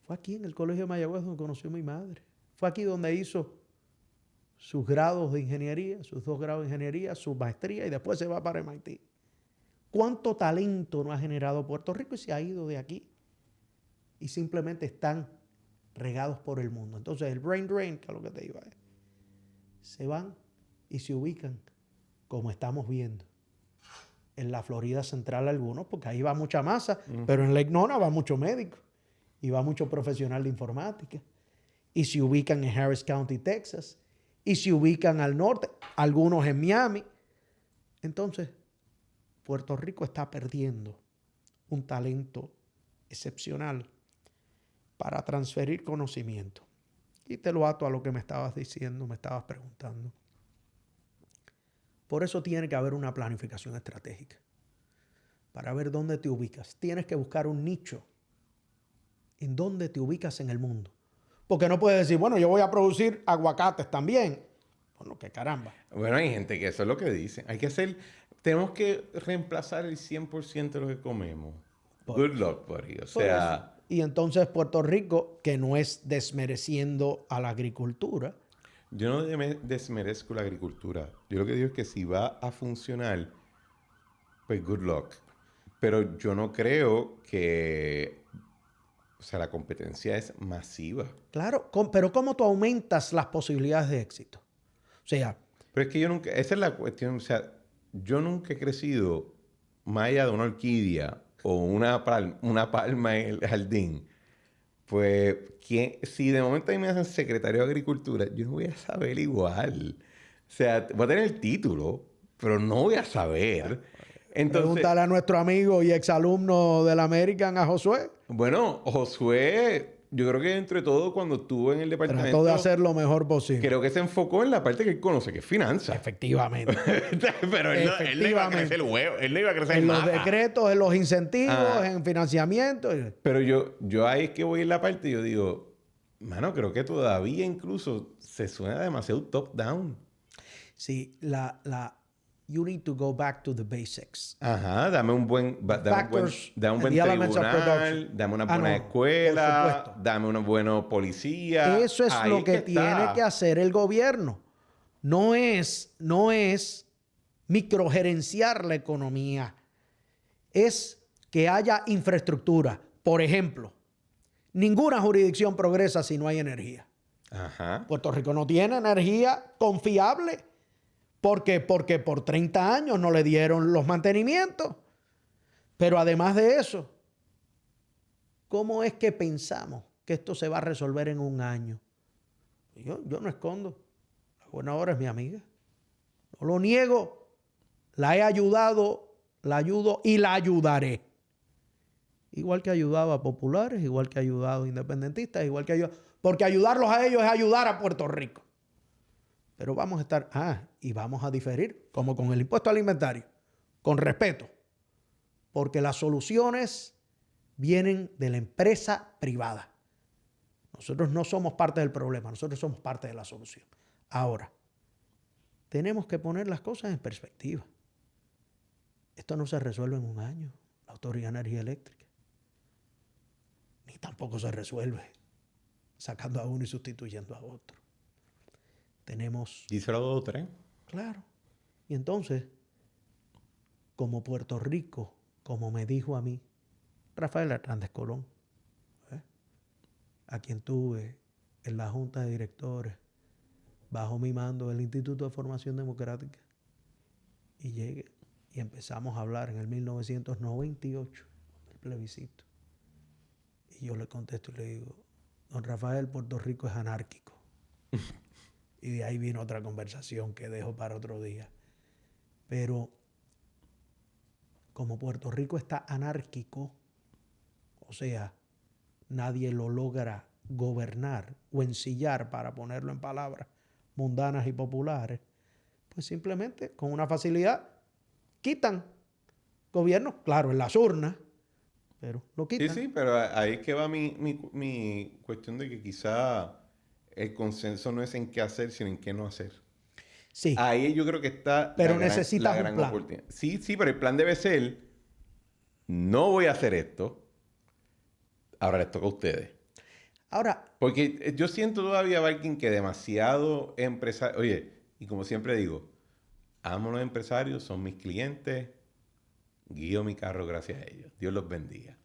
Fue aquí en el Colegio de Mayagüez donde conoció a mi madre. Fue aquí donde hizo sus grados de ingeniería, sus 2 grados de ingeniería, su maestría y después se va para MIT. ¿Cuánto talento no ha generado Puerto Rico y se ha ido de aquí? Y simplemente están regados por el mundo. Entonces el brain drain, que es lo que te iba a decir, se van y se ubican como estamos viendo en la Florida Central algunos, porque ahí va mucha masa, pero en Lake Nona va mucho médico y va mucho profesional de informática. Y se ubican en Harris County, Texas, y se ubican al norte, algunos en Miami. Entonces, Puerto Rico está perdiendo un talento excepcional para transferir conocimiento. Y te lo ato a lo que me estabas diciendo, me estabas preguntando. Por eso tiene que haber una planificación estratégica para ver dónde te ubicas. Tienes que buscar un nicho en dónde te ubicas en el mundo. Porque no puedes decir, bueno, yo voy a producir aguacates también. Bueno, qué caramba. Bueno, hay gente que eso es lo que dicen. Tenemos que reemplazar el 100% de lo que comemos. Good luck, buddy. O sea... Y entonces Puerto Rico, que no es desmereciendo a la agricultura. Yo no desmerezco la agricultura. Yo lo que digo es que si va a funcionar, pues good luck. Pero yo no creo que... O sea, la competencia es masiva. Claro, pero ¿cómo tú aumentas las posibilidades de éxito? O sea... Pero es que yo nunca... Esa es la cuestión. O sea, yo nunca he crecido más allá de una orquídea o una palma en el jardín. Pues, si de momento a mí me hacen secretario de Agricultura, yo no voy a saber igual. O sea, voy a tener el título, pero no voy a saber. Entonces, pregúntale a nuestro amigo y exalumno del American, a Josué. Bueno, Josué, yo creo que dentro de todo, cuando estuvo en el departamento... Trató de hacer lo mejor posible. Creo que se enfocó en la parte que él conoce, que es finanzas. Efectivamente. Pero él no iba a crecer el huevo. Él no iba a crecer en nada. los decretos, en los incentivos, en financiamiento. Pero yo ahí es que voy en la parte y yo digo, mano, creo que todavía incluso se suena demasiado top-down. Sí, you need to go back to the basics. Ajá, dame un buen tribunal, dame una buena escuela, dame una buena policía. Eso es lo que tiene que hacer el gobierno. No es microgerenciar la economía. Es que haya infraestructura. Por ejemplo, ninguna jurisdicción progresa si no hay energía. Ajá. Puerto Rico no tiene energía confiable. ¿Por qué? Porque por 30 años no le dieron los mantenimientos. Pero además de eso, ¿cómo es que pensamos que esto se va a resolver en un año? Yo no escondo. La buena hora es mi amiga. No lo niego. La he ayudado, la ayudo y la ayudaré. Igual que ayudaba a populares, igual que ayudado a independentistas, igual que ayudado. Porque ayudarlos a ellos es ayudar a Puerto Rico. Pero vamos a estar, y vamos a diferir, como con el impuesto alimentario, con respeto. Porque las soluciones vienen de la empresa privada. Nosotros no somos parte del problema, nosotros somos parte de la solución. Ahora, tenemos que poner las cosas en perspectiva. Esto no se resuelve en un año, la Autoridad de Energía Eléctrica. Ni tampoco se resuelve sacando a uno y sustituyendo a otro. Tenemos... Díselo a 2 o 3. Claro. Y entonces, como Puerto Rico, como me dijo a mí Rafael Hernández Colón, a quien tuve en la Junta de Directores, bajo mi mando del Instituto de Formación Democrática, y llegué y empezamos a hablar en el 1998 del plebiscito. Y yo le contesto y le digo, don Rafael, Puerto Rico es anárquico. Y de ahí vino otra conversación que dejo para otro día. Pero como Puerto Rico está anárquico, o sea, nadie lo logra gobernar o ensillar, para ponerlo en palabras mundanas y populares, pues simplemente con una facilidad quitan gobierno, claro, en las urnas, pero lo quitan. Sí, pero ahí es que va mi cuestión de que quizá el consenso no es en qué hacer, sino en qué no hacer. Sí. Ahí yo creo que está pero necesitas un plan. Sí, pero el plan debe ser no voy a hacer esto, ahora les toca a ustedes. Ahora, Porque yo siento todavía, Viking, que demasiado empresario... Oye, y como siempre digo, amo a los empresarios, son mis clientes, guío mi carro gracias a ellos. Dios los bendiga.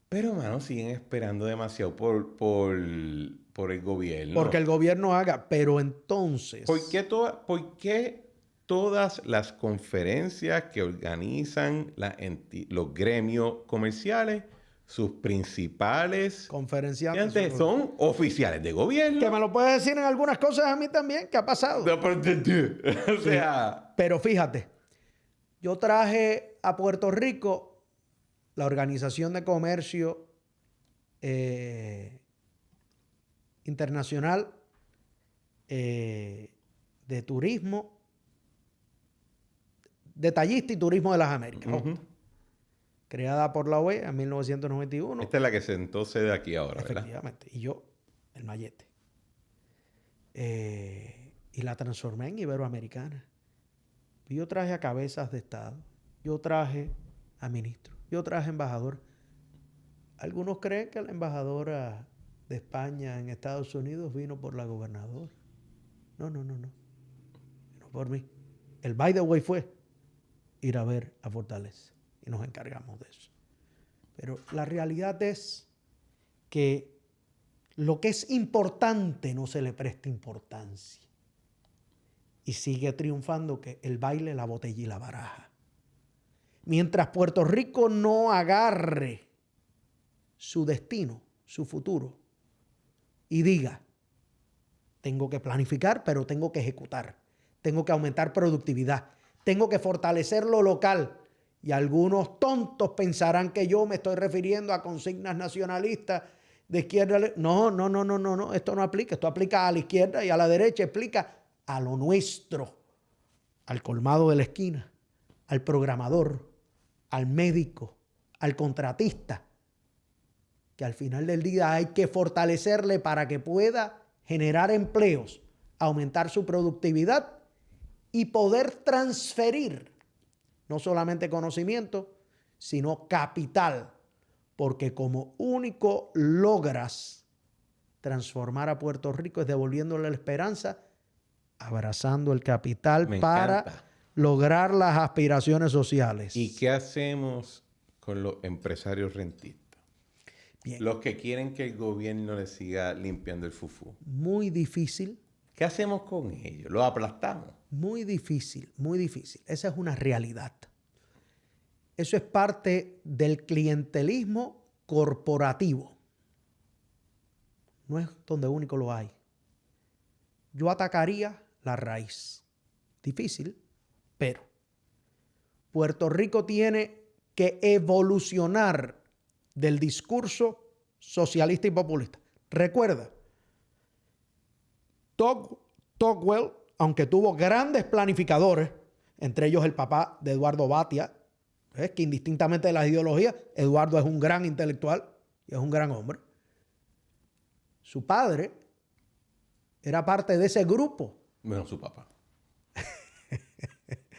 Pero, hermano, siguen esperando demasiado por el gobierno. porque el gobierno haga, pero entonces... ¿Por qué todas las conferencias que organizan los gremios comerciales, sus principales conferenciantes son oficiales de gobierno? Que me lo puedes decir en algunas cosas a mí también, ¿qué ha pasado? No, o sea... Pero fíjate, yo traje a Puerto Rico la Organización de Comercio Internacional de Turismo, Detallista y Turismo de las Américas, Uh-huh. creada por la OEA en 1991. Esta es la que sentó sede aquí ahora, ¿verdad? Efectivamente. Y yo, el mallete. Y la transformé en Iberoamericana. Y yo traje a cabezas de Estado. Yo traje a ministros. Yo traje a embajador. Algunos creen que la embajadora de España en Estados Unidos vino por la gobernadora. No. Vino por mí. El by the way fue ir a ver a Fortaleza. Y nos encargamos de eso. Pero la realidad es que lo que es importante no se le presta importancia. Y sigue triunfando que el baile, la botella y la baraja. Mientras Puerto Rico no agarre su destino, su futuro, y diga, tengo que planificar, pero tengo que ejecutar. Tengo que aumentar productividad. Tengo que fortalecer lo local. Y algunos tontos pensarán que yo me estoy refiriendo a consignas nacionalistas de izquierda. No. Esto no aplica. Esto aplica a la izquierda y a la derecha. Explica a lo nuestro. Al colmado de la esquina. Al programador. Al médico. Al contratista. Que al final del día hay que fortalecerle para que pueda generar empleos, aumentar su productividad y poder transferir no solamente conocimiento, sino capital. Porque como único logras transformar a Puerto Rico es devolviéndole la esperanza, abrazando el capital para lograr las aspiraciones sociales. ¿Y qué hacemos con los empresarios rentistas? Bien. Los que quieren que el gobierno les siga limpiando el fufú. Muy difícil. ¿Qué hacemos con ellos? ¿Los aplastamos? Muy difícil, muy difícil. Esa es una realidad. Eso es parte del clientelismo corporativo. No es donde único lo hay. Yo atacaría la raíz. Difícil, pero Puerto Rico tiene que evolucionar del discurso socialista y populista. Recuerda, Tocqueville, aunque tuvo grandes planificadores, entre ellos el papá de Eduardo Batia, que indistintamente de las ideologías, Eduardo es un gran intelectual y es un gran hombre. Su padre era parte de ese grupo. Bueno, su papá.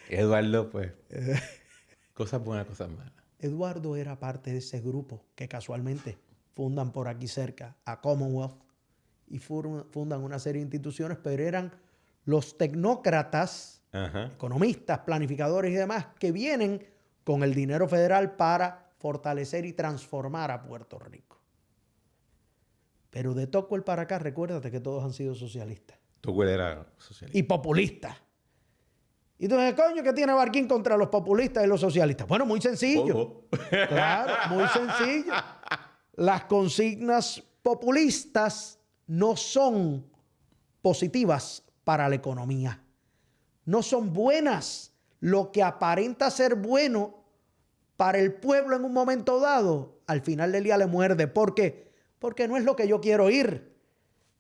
Eduardo, pues, cosas buenas, cosas malas. Eduardo era parte de ese grupo que casualmente fundan por aquí cerca a Commonwealth y fundan una serie de instituciones, pero eran los tecnócratas, economistas, planificadores y demás que vienen con el dinero federal para fortalecer y transformar a Puerto Rico. Pero de Tocqueville para acá, recuérdate que todos han sido socialistas. Tocqueville era socialista. Y populistas. Y entonces, coño, ¿qué tiene Barquín contra los populistas y los socialistas? Bueno, muy sencillo. Claro, muy sencillo. Las consignas populistas no son positivas para la economía. No son buenas. Lo que aparenta ser bueno para el pueblo en un momento dado, al final del día le muerde. ¿Por qué? Porque no es lo que yo quiero oír.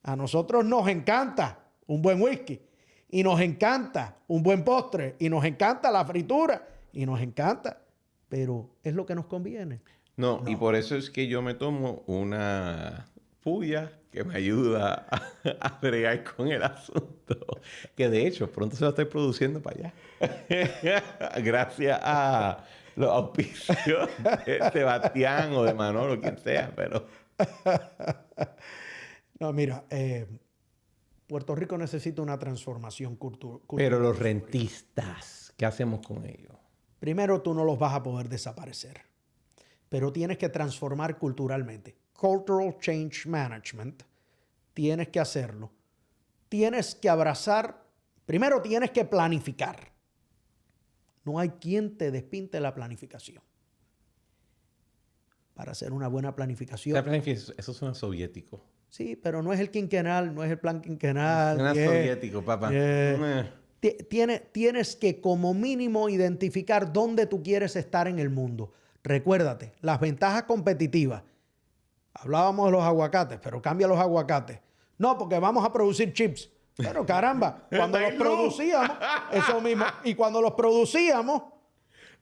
A nosotros nos encanta un buen whisky. Y nos encanta un buen postre. Y nos encanta la fritura. Y nos encanta. Pero es lo que nos conviene. No, y por eso es que yo me tomo una puya que me ayuda a bregar con el asunto. Que de hecho, pronto se la estoy produciendo para allá. Gracias a los auspicios de Sebastián o de Manolo, quien sea, pero... No, mira, Puerto Rico necesita una transformación cultural. Pero los rentistas, ¿qué hacemos con ellos? Primero, tú no los vas a poder desaparecer, pero tienes que transformar culturalmente. Cultural Change Management, tienes que hacerlo. Tienes que abrazar, primero tienes que planificar. No hay quien te despinte la planificación. Para hacer una buena planificación. Eso suena soviético. Sí, pero no es el quinquenal, no es el plan quinquenal. Suena soviético, papá. Tienes que como mínimo identificar dónde tú quieres estar en el mundo. Recuérdate, las ventajas competitivas. Hablábamos de los aguacates, pero cambia los aguacates. No, porque vamos a producir chips. Pero caramba, cuando los producíamos, eso mismo. Y cuando los producíamos...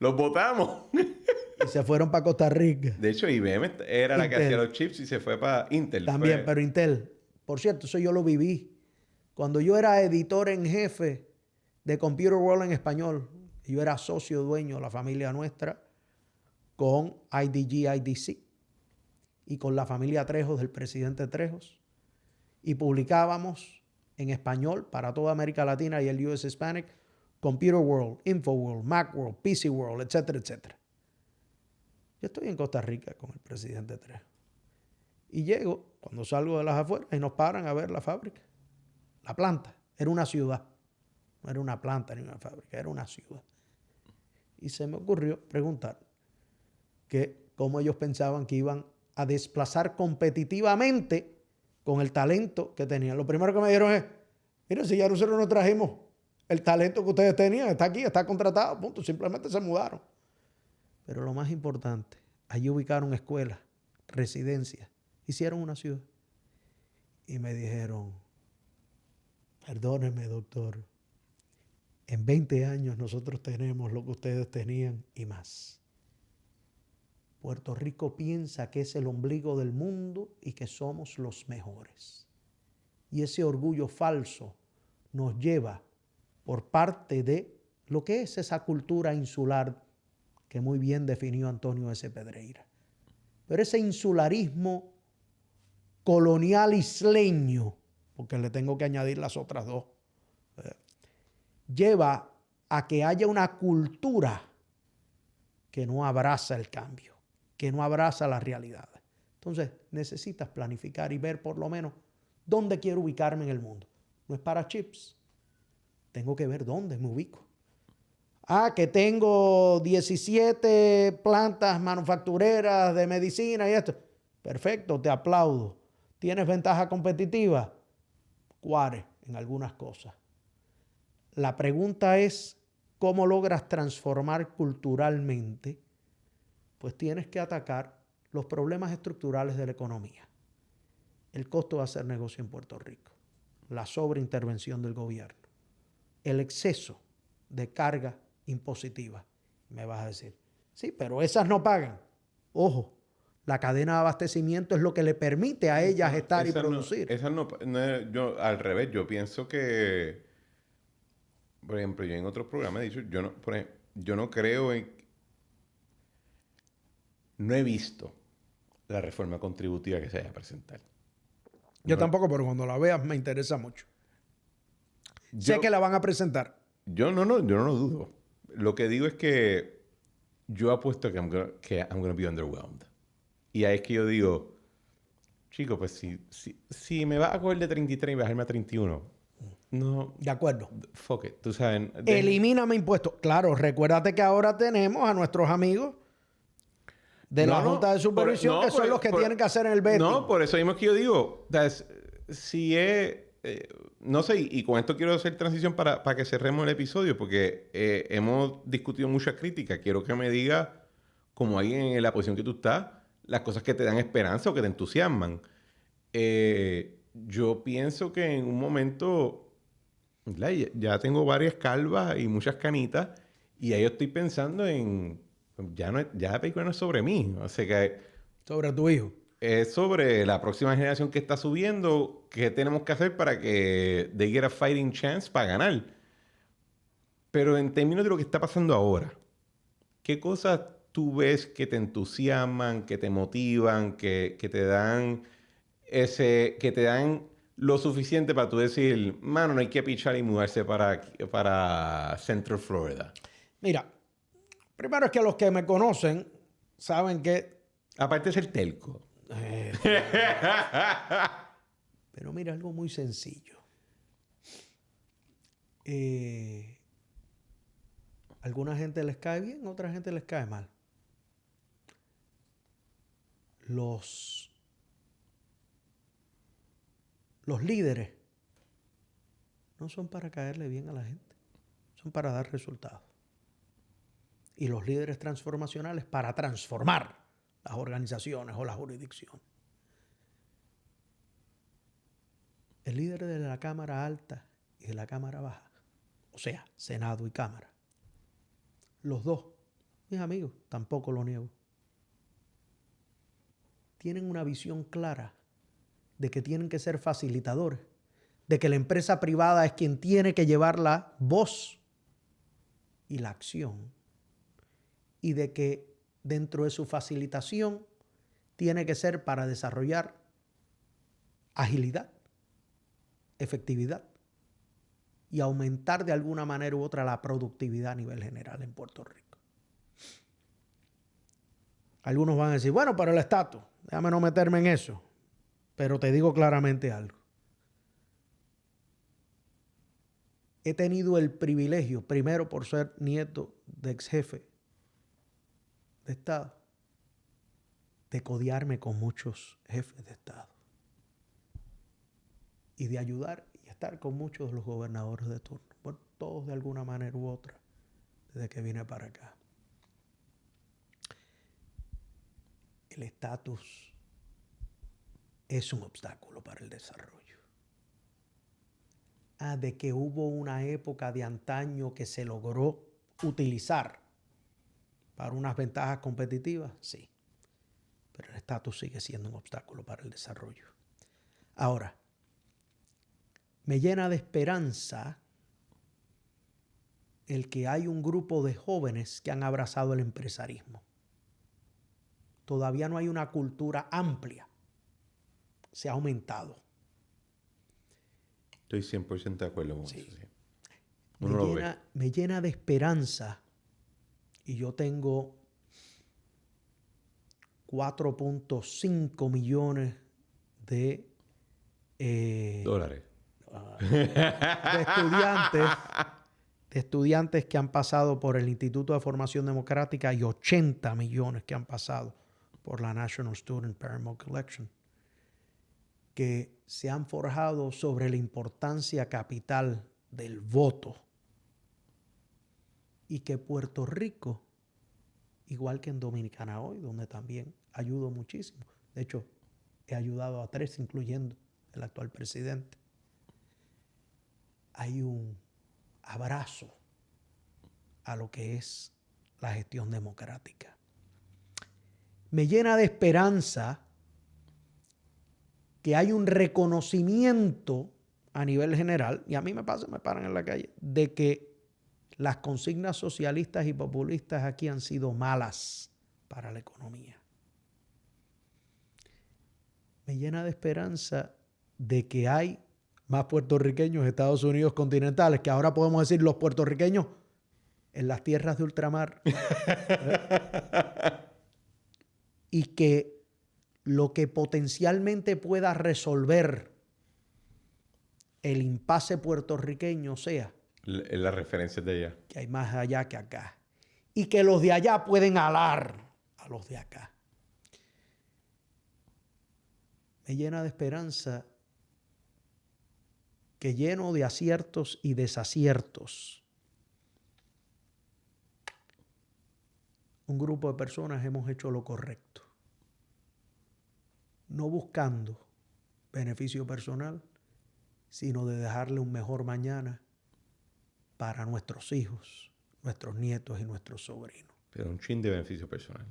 Los botamos. Y se fueron para Costa Rica. De hecho, IBM era la que hacía los chips y se fue para Intel. También, pero Intel. Por cierto, eso yo lo viví. Cuando yo era editor en jefe de Computer World en español, yo era socio dueño, la familia nuestra, con IDG, IDC y con la familia Trejos del presidente Trejos. Y publicábamos en español para toda América Latina y el US Hispanic, Computer World, InfoWorld, Macworld, PC World, etcétera, etcétera. Yo estoy en Costa Rica con el presidente Trejos. Y llego, cuando salgo de las afueras, y nos paran a ver la fábrica. La planta. Era una ciudad. No era una planta ni una fábrica, era una ciudad. Y se me ocurrió preguntar que cómo ellos pensaban que iban a desplazar competitivamente con el talento que tenían. Lo primero que me dijeron es, mira, si ya nosotros no trajimos el talento que ustedes tenían, está aquí, está contratado, punto. Simplemente se mudaron. Pero lo más importante, allí ubicaron escuelas, residencias, hicieron una ciudad. Y me dijeron, perdóneme, doctor, en 20 años nosotros tenemos lo que ustedes tenían y más. Puerto Rico piensa que es el ombligo del mundo y que somos los mejores. Y ese orgullo falso nos lleva por parte de lo que es esa cultura insular que muy bien definió Antonio S. Pedreira. Pero ese insularismo colonial isleño, porque le tengo que añadir las otras dos, lleva a que haya una cultura que no abraza el cambio, que no abraza la realidad. Entonces necesitas planificar y ver por lo menos dónde quiero ubicarme en el mundo. No es para chips. Tengo que ver dónde me ubico. Que tengo 17 plantas manufactureras de medicina y esto. Perfecto, te aplaudo. ¿Tienes ventaja competitiva? ¿Cuáles? En algunas cosas. La pregunta es, ¿cómo logras transformar culturalmente? Pues tienes que atacar los problemas estructurales de la economía. El costo de hacer negocio en Puerto Rico. La sobreintervención del gobierno. El exceso de carga impositiva. Me vas a decir, sí, pero esas no pagan. Ojo, la cadena de abastecimiento es lo que le permite a ellas estar y producir. Yo, al revés, yo pienso que, por ejemplo, yo en otros programas he dicho, yo no creo en... No he visto la reforma contributiva que se vaya a presentar. Yo tampoco, pero cuando la veas me interesa mucho. Sé que la van a presentar. Yo no lo dudo. Lo que digo es que yo apuesto que I'm gonna be underwhelmed. Y ahí es que yo digo, chico, pues si me vas a coger de 33 y bajarme a 31, no... De acuerdo. Fuck it, tú sabes... Elimíname impuestos. Claro, recuérdate que ahora tenemos a nuestros amigos de la Junta de Supervisión, que son los que tienen que hacer en el betting. No, por eso mismo es que yo digo, si es... no sé, y con esto quiero hacer transición para que cerremos el episodio, porque hemos discutido muchas críticas. Quiero que me digas, como alguien en la posición que tú estás, las cosas que te dan esperanza o que te entusiasman. Yo pienso que en un momento, ya tengo varias calvas y muchas canitas, y ahí yo estoy pensando en... Ya la película no es sobre mí, o sea que... Sobre tu hijo. Es sobre la próxima generación que está subiendo, qué tenemos que hacer para que they get a fighting chance para ganar. Pero en términos de lo que está pasando ahora, ¿qué cosas tú ves que te entusiasman, que te motivan, que te dan lo suficiente para tú decir, mano, no hay que pichar y mudarse para Central Florida? Mira, primero es que los que me conocen saben que... Aparte de ser telco. Pero mira, algo muy sencillo. Alguna gente les cae bien, otra gente les cae mal. Los líderes no son para caerle bien a la gente, son para dar resultados. Y los líderes transformacionales para transformar las organizaciones o las jurisdicciones. El líder de la Cámara Alta y de la Cámara Baja, o sea, Senado y Cámara, los dos, mis amigos, tampoco lo niego, tienen una visión clara de que tienen que ser facilitadores, de que la empresa privada es quien tiene que llevar la voz y la acción, y de que dentro de su facilitación tiene que ser para desarrollar agilidad, efectividad y aumentar de alguna manera u otra la productividad a nivel general en Puerto Rico. Algunos van a decir, bueno, pero el estatus, déjame no meterme en eso, pero te digo claramente algo. He tenido el privilegio, primero por ser nieto de ex jefe de Estado, de codearme con muchos jefes de Estado y de ayudar y estar con muchos de los gobernadores de turno. Bueno, todos de alguna manera u otra, desde que vine para acá. El estatus es un obstáculo para el desarrollo. De que hubo una época de antaño que se logró utilizar para unas ventajas competitivas, sí. Pero el estatus sigue siendo un obstáculo para el desarrollo. Ahora, me llena de esperanza el que hay un grupo de jóvenes que han abrazado el empresarismo. Todavía no hay una cultura amplia. Se ha aumentado. Estoy 100% de acuerdo con eso. Sí. Me llena de esperanza. Y yo tengo 4.5 millones de dólares. De estudiantes que han pasado por el Instituto de Formación Democrática y 80 millones que han pasado por la National Student Pyramid Collection, que se han forjado sobre la importancia capital del voto y que Puerto Rico, igual que en Dominicana hoy, donde también ayudo muchísimo, de hecho he ayudado a 3, incluyendo el actual presidente, hay un abrazo a lo que es la gestión democrática. Me llena de esperanza que hay un reconocimiento a nivel general, y a mí me paran en la calle, de que las consignas socialistas y populistas aquí han sido malas para la economía. Me llena de esperanza de que hay más puertorriqueños en Estados Unidos continentales, que ahora podemos decir los puertorriqueños en las tierras de ultramar. Y que lo que potencialmente pueda resolver el impasse puertorriqueño sea la referencia de allá. Que hay más allá que acá. Y que los de allá pueden alar a los de acá. Me llena de esperanza que, lleno de aciertos y desaciertos, un grupo de personas hemos hecho lo correcto. No buscando beneficio personal, sino de dejarle un mejor mañana para nuestros hijos, nuestros nietos y nuestros sobrinos. Pero un chin de beneficio personal.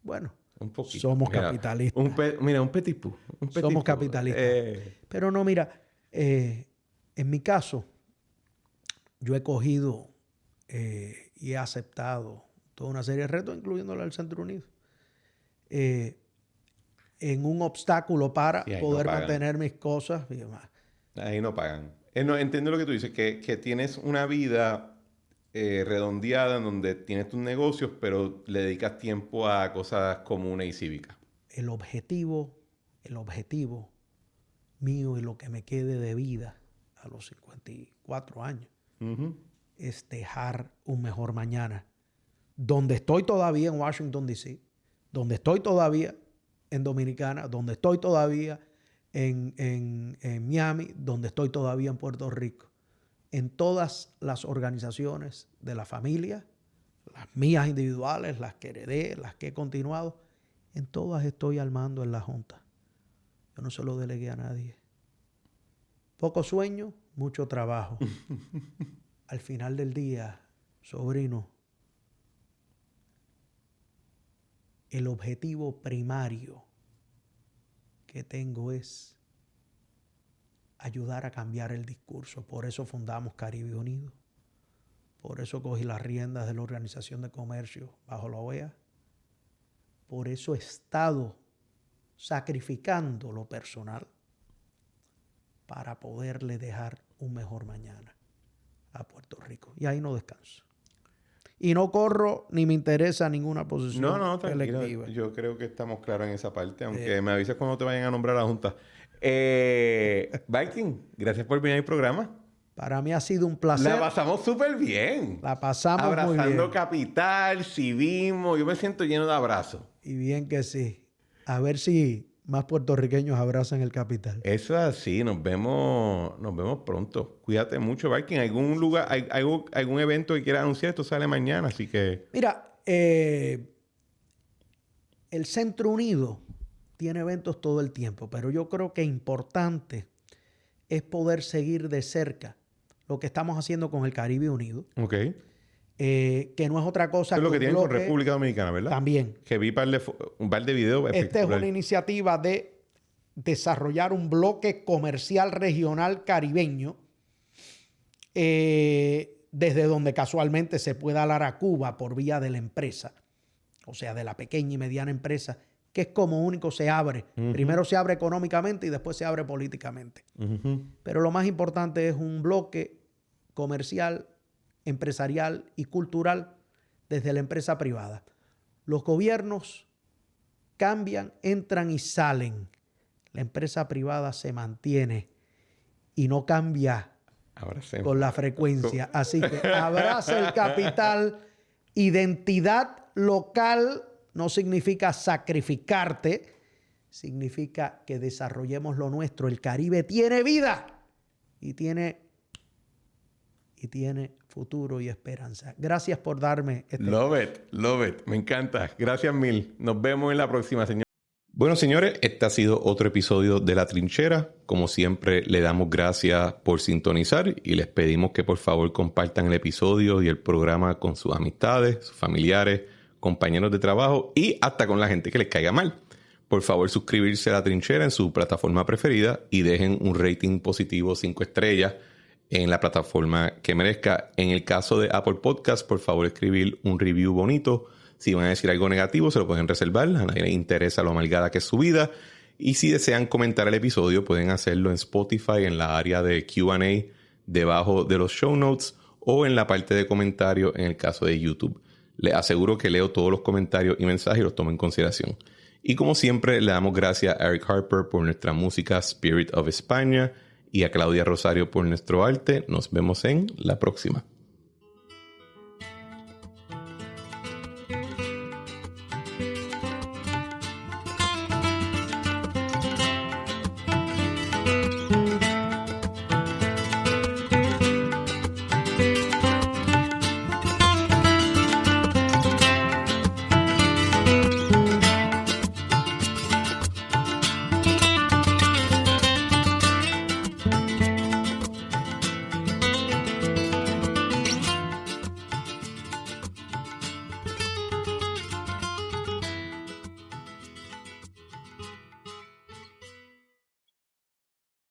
Bueno, un poquito. Somos capitalistas. Un petit pou. Somos capitalistas. Pero no, mira, en mi caso, yo he cogido y he aceptado toda una serie de retos, incluyendo el Centro Unido, en un obstáculo para poder mantener mis cosas y demás. Ahí no pagan. Entiendo lo que tú dices, que tienes una vida redondeada en donde tienes tus negocios, pero le dedicas tiempo a cosas comunes y cívicas. El objetivo mío y lo que me quede de vida a los 54 años es dejar un mejor mañana. Donde estoy todavía en Washington, D.C., donde estoy todavía en Dominicana, donde estoy todavía en Miami, donde estoy todavía en Puerto Rico. En todas las organizaciones de la familia, las mías individuales, las que heredé, las que he continuado, en todas estoy al mando en la junta. Yo no se lo delegué a nadie. Poco sueño, mucho trabajo. Al final del día, sobrino, el objetivo primario que tengo es ayudar a cambiar el discurso. Por eso fundamos Caribe Unido. Por eso cogí las riendas de la Organización de Comercio bajo la OEA. Por eso he estado sacrificando lo personal para poderle dejar un mejor mañana a Puerto Rico. Y ahí no descanso. Y no corro ni me interesa ninguna posición electiva. Yo creo que estamos claros en esa parte, aunque me avises cuando te vayan a nombrar a la Junta. Viking, gracias por venir al programa. Para mí ha sido un placer. La pasamos súper bien. La pasamos muy bien. Abrazando Capital, civismo. Yo me siento lleno de abrazos. Y bien que sí. A ver si más puertorriqueños abrazan el Capital. Eso es así. Nos vemos pronto. Cuídate mucho, Viking. ¿Algún lugar, algún evento que quieras anunciar? Esto sale mañana, así que... Mira, el Centro Unido tiene eventos todo el tiempo, pero yo creo que importante es poder seguir de cerca lo que estamos haciendo con el Caribe Unido. Ok. Que no es otra cosa que... Eso es lo que tienen con República Dominicana, ¿verdad? También. Que vi un par de videos. Esta es una iniciativa de desarrollar un bloque comercial regional caribeño desde donde casualmente se pueda hablar a Cuba por vía de la empresa, o sea, de la pequeña y mediana empresa, que es como único se abre. Primero se abre económicamente y después se abre políticamente. Pero lo más importante es un bloque comercial, empresarial y cultural desde la empresa privada. Los gobiernos cambian, entran y salen. La empresa privada se mantiene y no cambia con la frecuencia. Así que abraza el capital. Identidad local no significa sacrificarte, significa que desarrollemos lo nuestro. El Caribe tiene vida y tiene futuro y esperanza. Gracias por darme este... Love it. Me encanta. Gracias mil. Nos vemos en la próxima, señor. Bueno, señores, este ha sido otro episodio de La Trinchera. Como siempre, le damos gracias por sintonizar y les pedimos que por favor compartan el episodio y el programa con sus amistades, sus familiares, compañeros de trabajo y hasta con la gente que les caiga mal. Por favor, suscribirse a La Trinchera en su plataforma preferida y dejen un rating positivo 5 estrellas en la plataforma que merezca. En el caso de Apple Podcast, por favor, escribir un review bonito. Si van a decir algo negativo, se lo pueden reservar. A nadie le interesa lo amargada que es su vida. Y si desean comentar el episodio, pueden hacerlo en Spotify, en la área de Q&A, debajo de los show notes, o en la parte de comentarios en el caso de YouTube. Les aseguro que leo todos los comentarios y mensajes y los tomo en consideración. Y como siempre, le damos gracias a Eric Harper por nuestra música Spirit of España y a Claudia Rosario por nuestro arte. Nos vemos en la próxima.